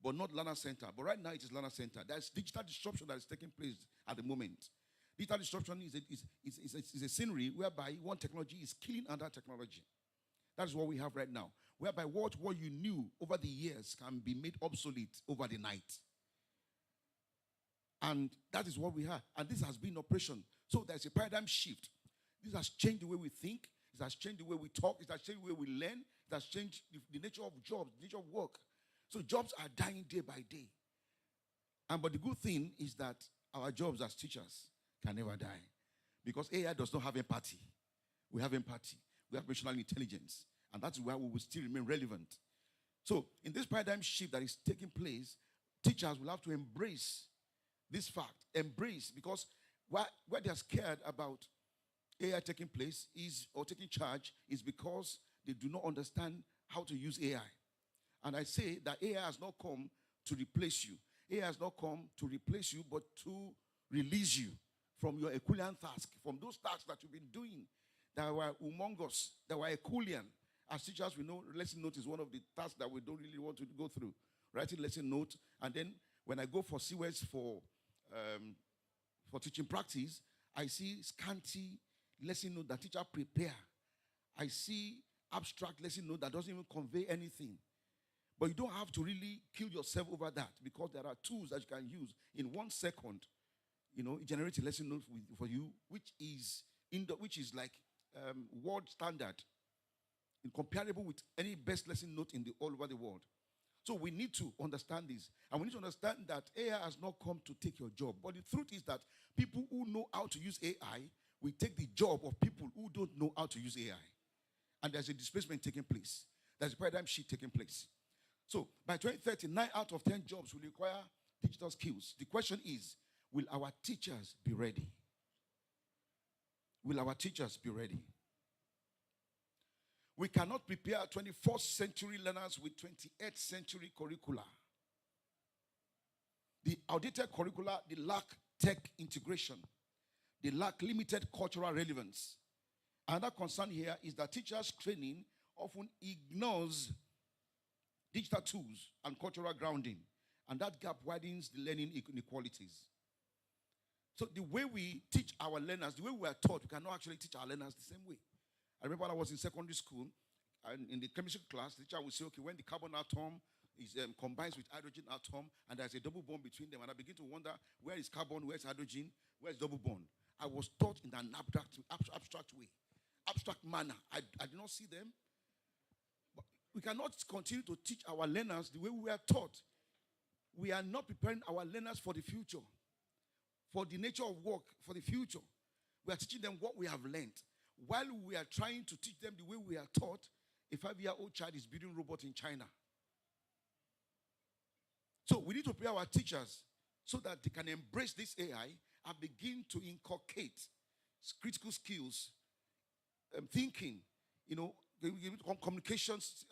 but not learner-centered. But right now, it is learner-centered. There's digital disruption that is taking place at the moment. Digital disruption is a scenery whereby one technology is killing another technology. That's what we have right now. Whereby what you knew over the years can be made obsolete over the night. And that is what we have. And this has been operation. So there's a paradigm shift. This has changed the way we think. It has changed the way we talk. It has changed the way we learn. It has changed the nature of jobs, the nature of work. So jobs are dying day by day. But the good thing is that our jobs as teachers can never die. Because AI does not have empathy. We have empathy. We have emotional intelligence. And that's why we will still remain relevant. So in this paradigm shift that is taking place, teachers will have to embrace this fact. Embrace, because where they are scared about AI taking place or taking charge is because they do not understand how to use AI. And I say that AI has not come to replace you. AI has not come to replace you, but to release you from your Herculean task, from those tasks that you've been doing that were humongous, that were Herculean. As teachers, we know lesson note is one of the tasks that we don't really want to go through. Writing lesson note, and then when I go for CWES for teaching practice, I see scanty lesson note that teacher prepare. I see abstract lesson note that doesn't even convey anything. But you don't have to really kill yourself over that, because there are tools that you can use in 1 second. It generates a lesson note for you, which is like world standard, incomparable with any best lesson note all over the world. So we need to understand this. And we need to understand that AI has not come to take your job. But the truth is that people who know how to use AI will take the job of people who don't know how to use AI. And there's a displacement taking place. There's a paradigm shift taking place. So by 2030, 9 out of 10 jobs will require digital skills. The question is, will our teachers be ready? Will our teachers be ready? We cannot prepare 21st century learners with 28th century curricula. The outdated curricula, they lack tech integration. They lack limited cultural relevance. Another concern here is that teachers' training often ignores digital tools and cultural grounding, and that gap widens the learning inequalities. So the way we teach our learners, the way we are taught, we cannot actually teach our learners the same way. I remember when I was in secondary school, and in the chemistry class, the teacher would say, okay, when the carbon atom combines with hydrogen atom, and there's a double bond between them, and I begin to wonder, where is carbon, where is hydrogen, where is double bond? I was taught in an abstract way, abstract manner. I did not see them. But we cannot continue to teach our learners the way we were taught. We are not preparing our learners for the future, for the nature of work, for the future. We are teaching them what we have learned. While we are trying to teach them the way we are taught, a 5-year-old child is building robots in China. So we need to prepare our teachers so that they can embrace this AI and begin to inculcate critical skills, thinking, communications,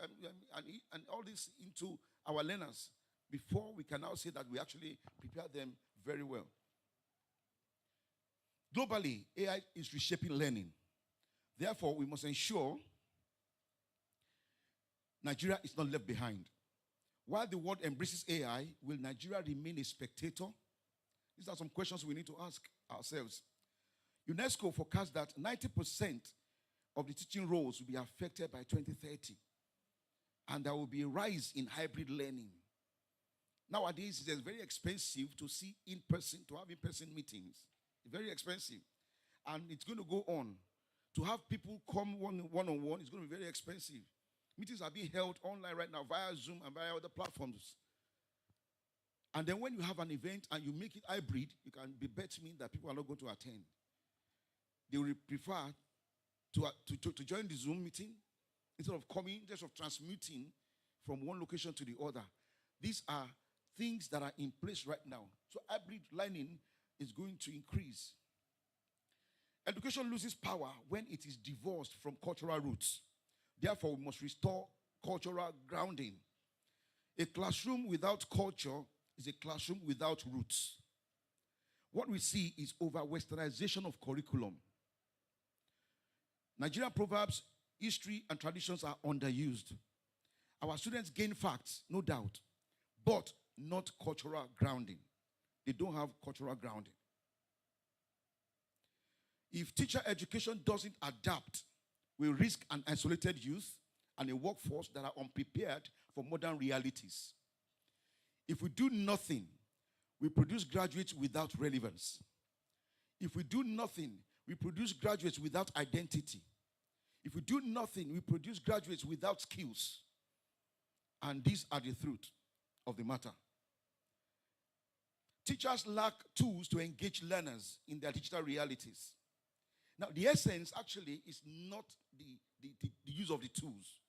and all this into our learners before we can now say that we actually prepare them very well. Globally, AI is reshaping learning. Therefore, we must ensure Nigeria is not left behind. While the world embraces AI, will Nigeria remain a spectator? These are some questions we need to ask ourselves. UNESCO forecasts that 90% of the teaching roles will be affected by 2030. And there will be a rise in hybrid learning. Nowadays, it's very expensive to have in-person meetings. It's very expensive. And it's going to go on. To have people come one-on-one is going to be very expensive. Meetings are being held online right now via Zoom and via other platforms. And then when you have an event and you make it hybrid, you can be betting that people are not going to attend. They will prefer to join the Zoom meeting instead of coming, just of transmitting from one location to the other. These are things that are in place right now. So hybrid learning is going to increase. Education loses power when it is divorced from cultural roots. Therefore, we must restore cultural grounding. A classroom without culture is a classroom without roots. What we see is over-westernization of curriculum. Nigerian proverbs, history, and traditions are underused. Our students gain facts, no doubt, but not cultural grounding. They don't have cultural grounding. If teacher education doesn't adapt, we risk an isolated youth and a workforce that are unprepared for modern realities. If we do nothing, we produce graduates without relevance. If we do nothing, we produce graduates without identity. If we do nothing, we produce graduates without skills. And these are the truth of the matter. Teachers lack tools to engage learners in their digital realities. Now, the essence actually is not the use of the tools.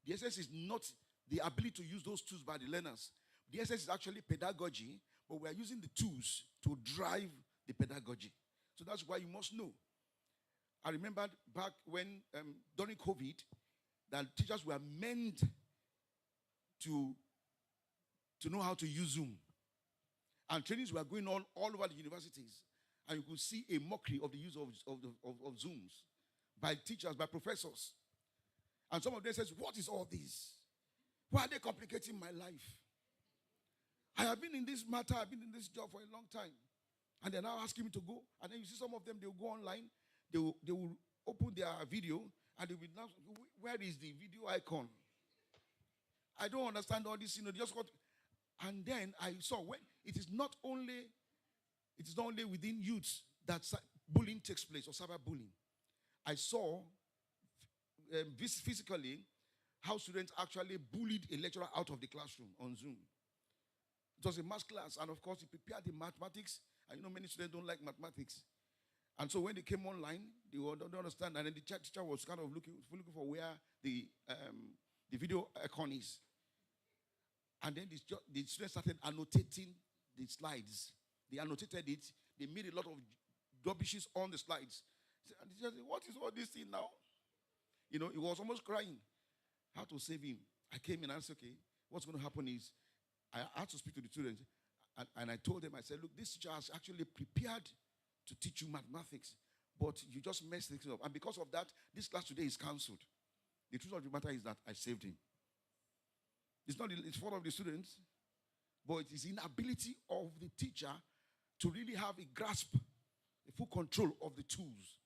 The essence is not the ability to use those tools by the learners. The essence is actually pedagogy, but we are using the tools to drive the pedagogy. So that's why you must know. I remember back when, during COVID, that teachers were meant to know how to use Zoom. And trainings were going on all over the universities. And you could see a mockery of the use of Zooms by teachers, by professors. And some of them says, what is all this? Why are they complicating my life? I have been in this matter, I've been in this job for a long time. And they're now asking me to go. And then you see some of them, they'll go online, they will open their video, and they will now, where is the video icon? I don't understand all this, just got. And then I saw when it is not only within youths that bullying takes place or cyberbullying. I saw physically how students actually bullied a lecturer out of the classroom on Zoom. It was a math class, and of course, he prepared the mathematics. And many students don't like mathematics. And so when they came online, they don't understand. And then the teacher was kind of looking for where the video icon is. And then the students started annotating the slides. They annotated it. They made a lot of rubbishes on the slides. And the teacher said, what is all this thing now? He was almost crying. How to save him? I came in and said, okay, what's going to happen is I had to speak to the students. And I told them, I said, look, this teacher has actually prepared to teach you mathematics, but you just messed things up. And because of that, this class today is cancelled. The truth of the matter is that I saved him. It's not the fault of the students, but it is inability of the teacher to really have a grasp, a full control of the tools.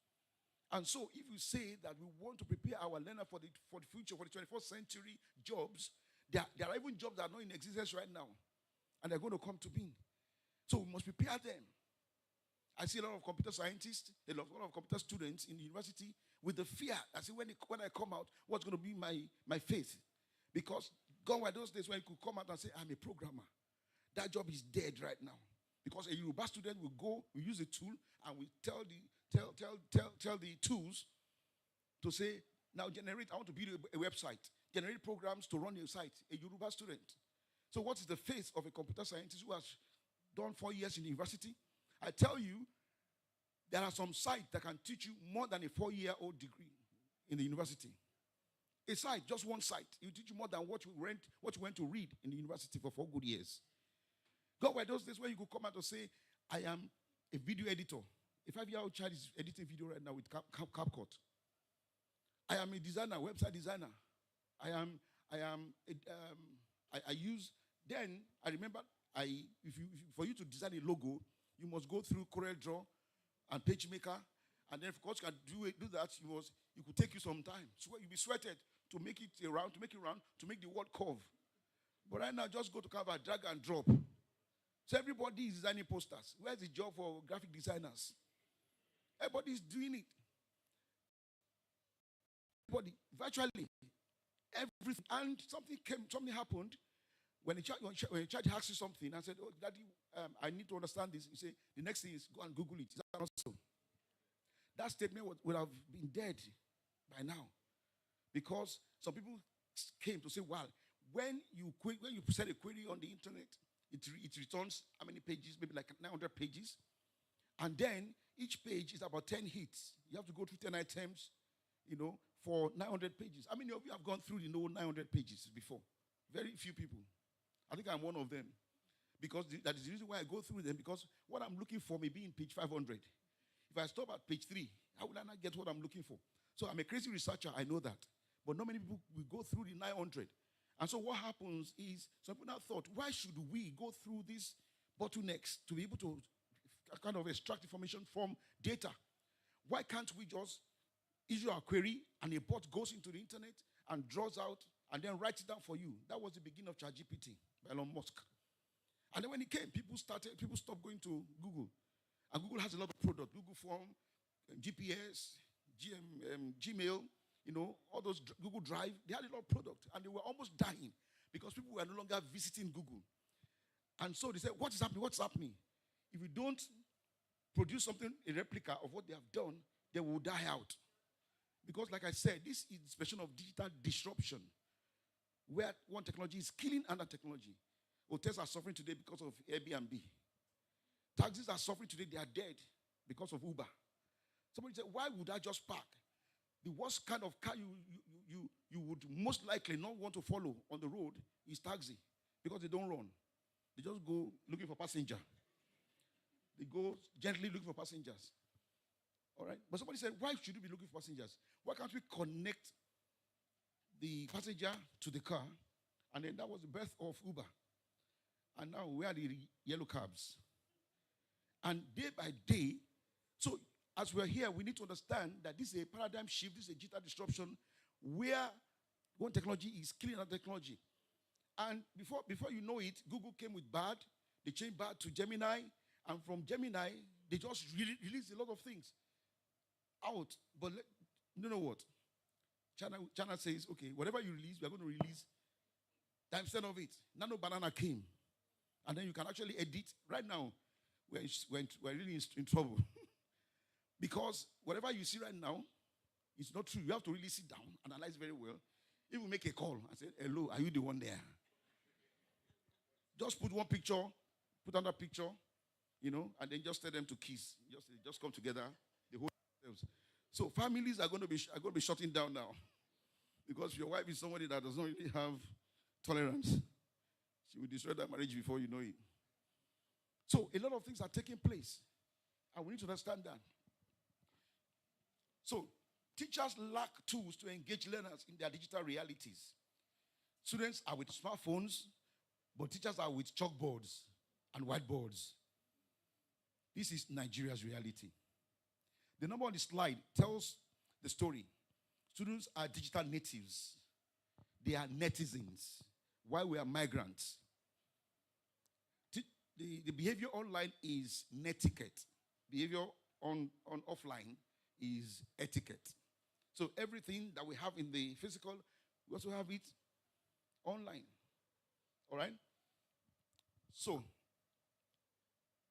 And so if you say that we want to prepare our learner for the future, for the 21st century jobs, there are even jobs that are not in existence right now, and they're going to come to being. So we must prepare them. I see a lot of computer scientists, a lot of computer students in the university with the fear. I say, when I come out, what's going to be my faith? Because gone were those days when you could come out and say, I'm a programmer. That job is dead right now. Because a Yoruba student will go, we use a tool, and we tell the tools to say, now I want to build a website. Generate programs to run your site. A Yoruba student. So what is the faith of a computer scientist who has done 4 years in the university? I tell you, there are some sites that can teach you more than a 4-year-old degree in the university. A site, just one site, it will teach you more than what you went to read in the university for 4 good years. God were those days where you could come out and say, I am a video editor. A 5-year-old child is editing video right now with CapCut. I am a designer, website designer. I remember, for you to design a logo, you must go through CorelDRAW and PageMaker, and then of course you can do that. It could take you some time. So you'll be sweated to make it round, to make the word curve. But right now, just go to Canva, drag and drop. So everybody is designing posters. Where's the job for graphic designers? Everybody is doing it. Everybody, virtually everything. And something happened. When a child asks you something, I said, oh, Daddy, I need to understand this. You say, the next thing is go and Google it. Is that not so? That statement would have been dead by now. Because some people came to say, well, when you send a query on the internet, it returns how many pages? Maybe like 900 pages. And then each page is about 10 hits. You have to go through 10 items, for 900 pages. How many of you have gone through 900 pages before? Very few people. I think I'm one of them. Because that is the reason why I go through them, because what I'm looking for may be in page 500. If I stop at page 3, how will I not get what I'm looking for? So I'm a crazy researcher, I know that. But not many people will go through the 900. And so what happens is, some people now thought, why should we go through these bottlenecks to be able to kind of extract information from data? Why can't we just issue our query and a bot goes into the internet and draws out and then writes it down for you? That was the beginning of ChatGPT by Elon Musk. And then when it came, people stopped going to Google. And Google has a lot of products. Google Form, GPS, Gmail, all those Google Drive. They had a lot of products. And they were almost dying because people were no longer visiting Google. And so they said, what is happening? What's happening? If we don't produce something, a replica of what they have done, they will die out. Because like I said, this is the expression of digital disruption, where one technology is killing another technology. Hotels are suffering today because of Airbnb. Taxis are suffering today, they are dead because of Uber. Somebody said, why would I just park? The worst kind of car you would most likely not want to follow on the road is taxi, because they don't run. They just go looking for passenger. They go gently looking for passengers. All right? But somebody said, why should you be looking for passengers? Why can't we connect the passenger to the car? And then that was the birth of Uber. And now we are the yellow cabs. And day by day, so as we're here, we need to understand that this is a paradigm shift, this is a digital disruption, where one technology is killing another technology. And before you know it, Google came with Bard. They changed Bard to Gemini. And from Gemini, they just released a lot of things out. But you know what? China says, okay, whatever you release, we are going to release times 10 of it. Nano Banana came. And then you can actually edit. Right now, we're really in trouble. Because whatever you see right now, it's not true. You have to really sit down, analyze very well. If we make a call and say, hello, are you the one there? Just put one picture, put another picture, and then just tell them to kiss. Just come together. They hold themselves. So families are going to be shutting down now. Because your wife is somebody that does not really have tolerance. She will destroy that marriage before you know it. So a lot of things are taking place. And we need to understand that. So teachers lack tools to engage learners in their digital realities. Students are with smartphones, but teachers are with chalkboards and whiteboards. This is Nigeria's reality. The number on the slide tells the story. Students are digital natives. They are netizens, while we are migrants. The behavior online is netiquette. Behavior on offline is etiquette. So everything that we have in the physical, we also have it online. All right? So,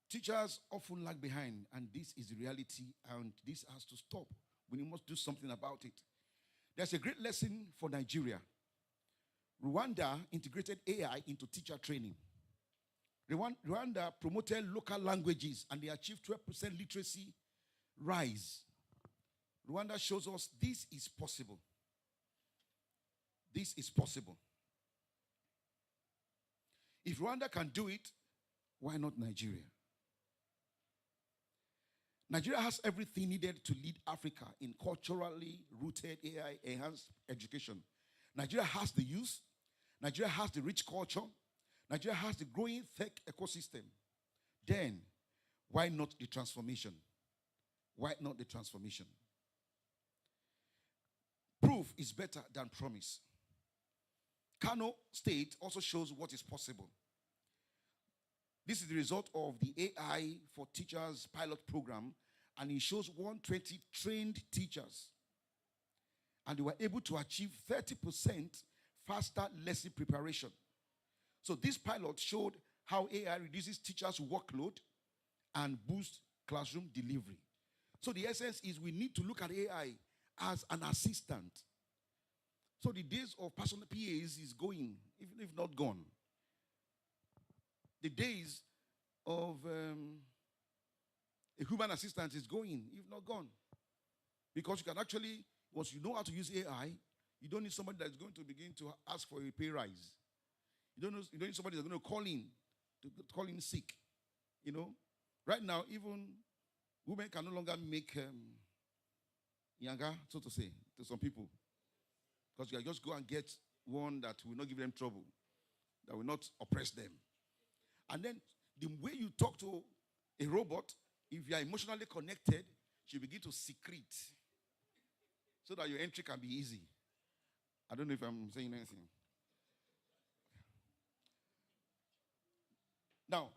teachers often lag behind, and this is the reality, and this has to stop. We must do something about it. There's a great lesson for Nigeria. Rwanda integrated AI into teacher training. Rwanda promoted local languages, and they achieved 12% literacy rise. Rwanda shows us this is possible. This is possible. If Rwanda can do it, why not Nigeria? Nigeria has everything needed to lead Africa in culturally rooted AI-enhanced education. Nigeria has the youth. Nigeria has the rich culture. Nigeria has the growing tech ecosystem. Then, why not the transformation? Why not the transformation? Proof is better than promise. Kano State also shows what is possible. This is the result of the AI for Teachers pilot program, and it shows 120 trained teachers. And they were able to achieve 30% faster lesson preparation. So this pilot showed how AI reduces teachers' workload and boosts classroom delivery. So the essence is we need to look at AI as an assistant. So the days of personal PAs is going, even if not gone. The days of a human assistant is going, if not gone. Because you can actually, once you know how to use AI, you don't need somebody that's going to begin to ask for a pay rise. You don't need somebody that's going to call in sick. Right now, even women can no longer make yanga, so to say, to some people. Because you can just go and get one that will not give them trouble, that will not oppress them. And then the way you talk to a robot, if you are emotionally connected, she begin to secrete so that your entry can be easy. I don't know if I'm saying anything. Now,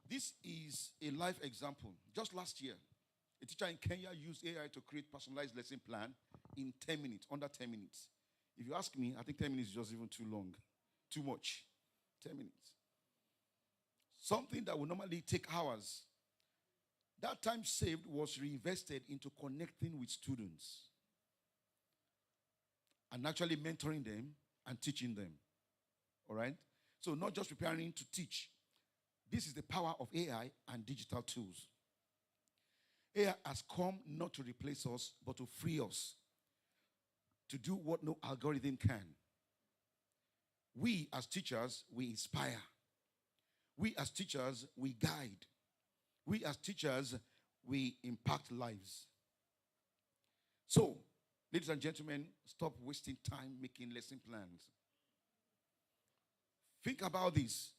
this is a live example. Just last year, a teacher in Kenya used AI to create personalized lesson plan in 10 minutes, under 10 minutes. If you ask me, I think 10 minutes is just even too long, too much. 10 minutes. Something that would normally take hours. That time saved was reinvested into connecting with students and actually mentoring them and teaching them. All right? So not just preparing to teach. This is the power of AI and digital tools. AI has come not to replace us, but to free us to do what no algorithm can. We as teachers, we inspire. We as teachers, we guide. We as teachers, we impact lives. So, ladies and gentlemen, stop wasting time making lesson plans. Think about this.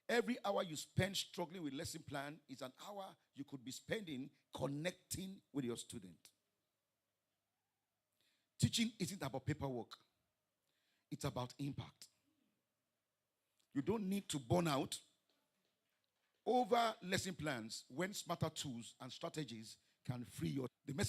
Every hour you spend struggling with lesson plan is an hour you could be spending connecting with your student. Teaching isn't about paperwork. It's about impact. You don't need to burn out over lesson plans when smarter tools and strategies can free your. The message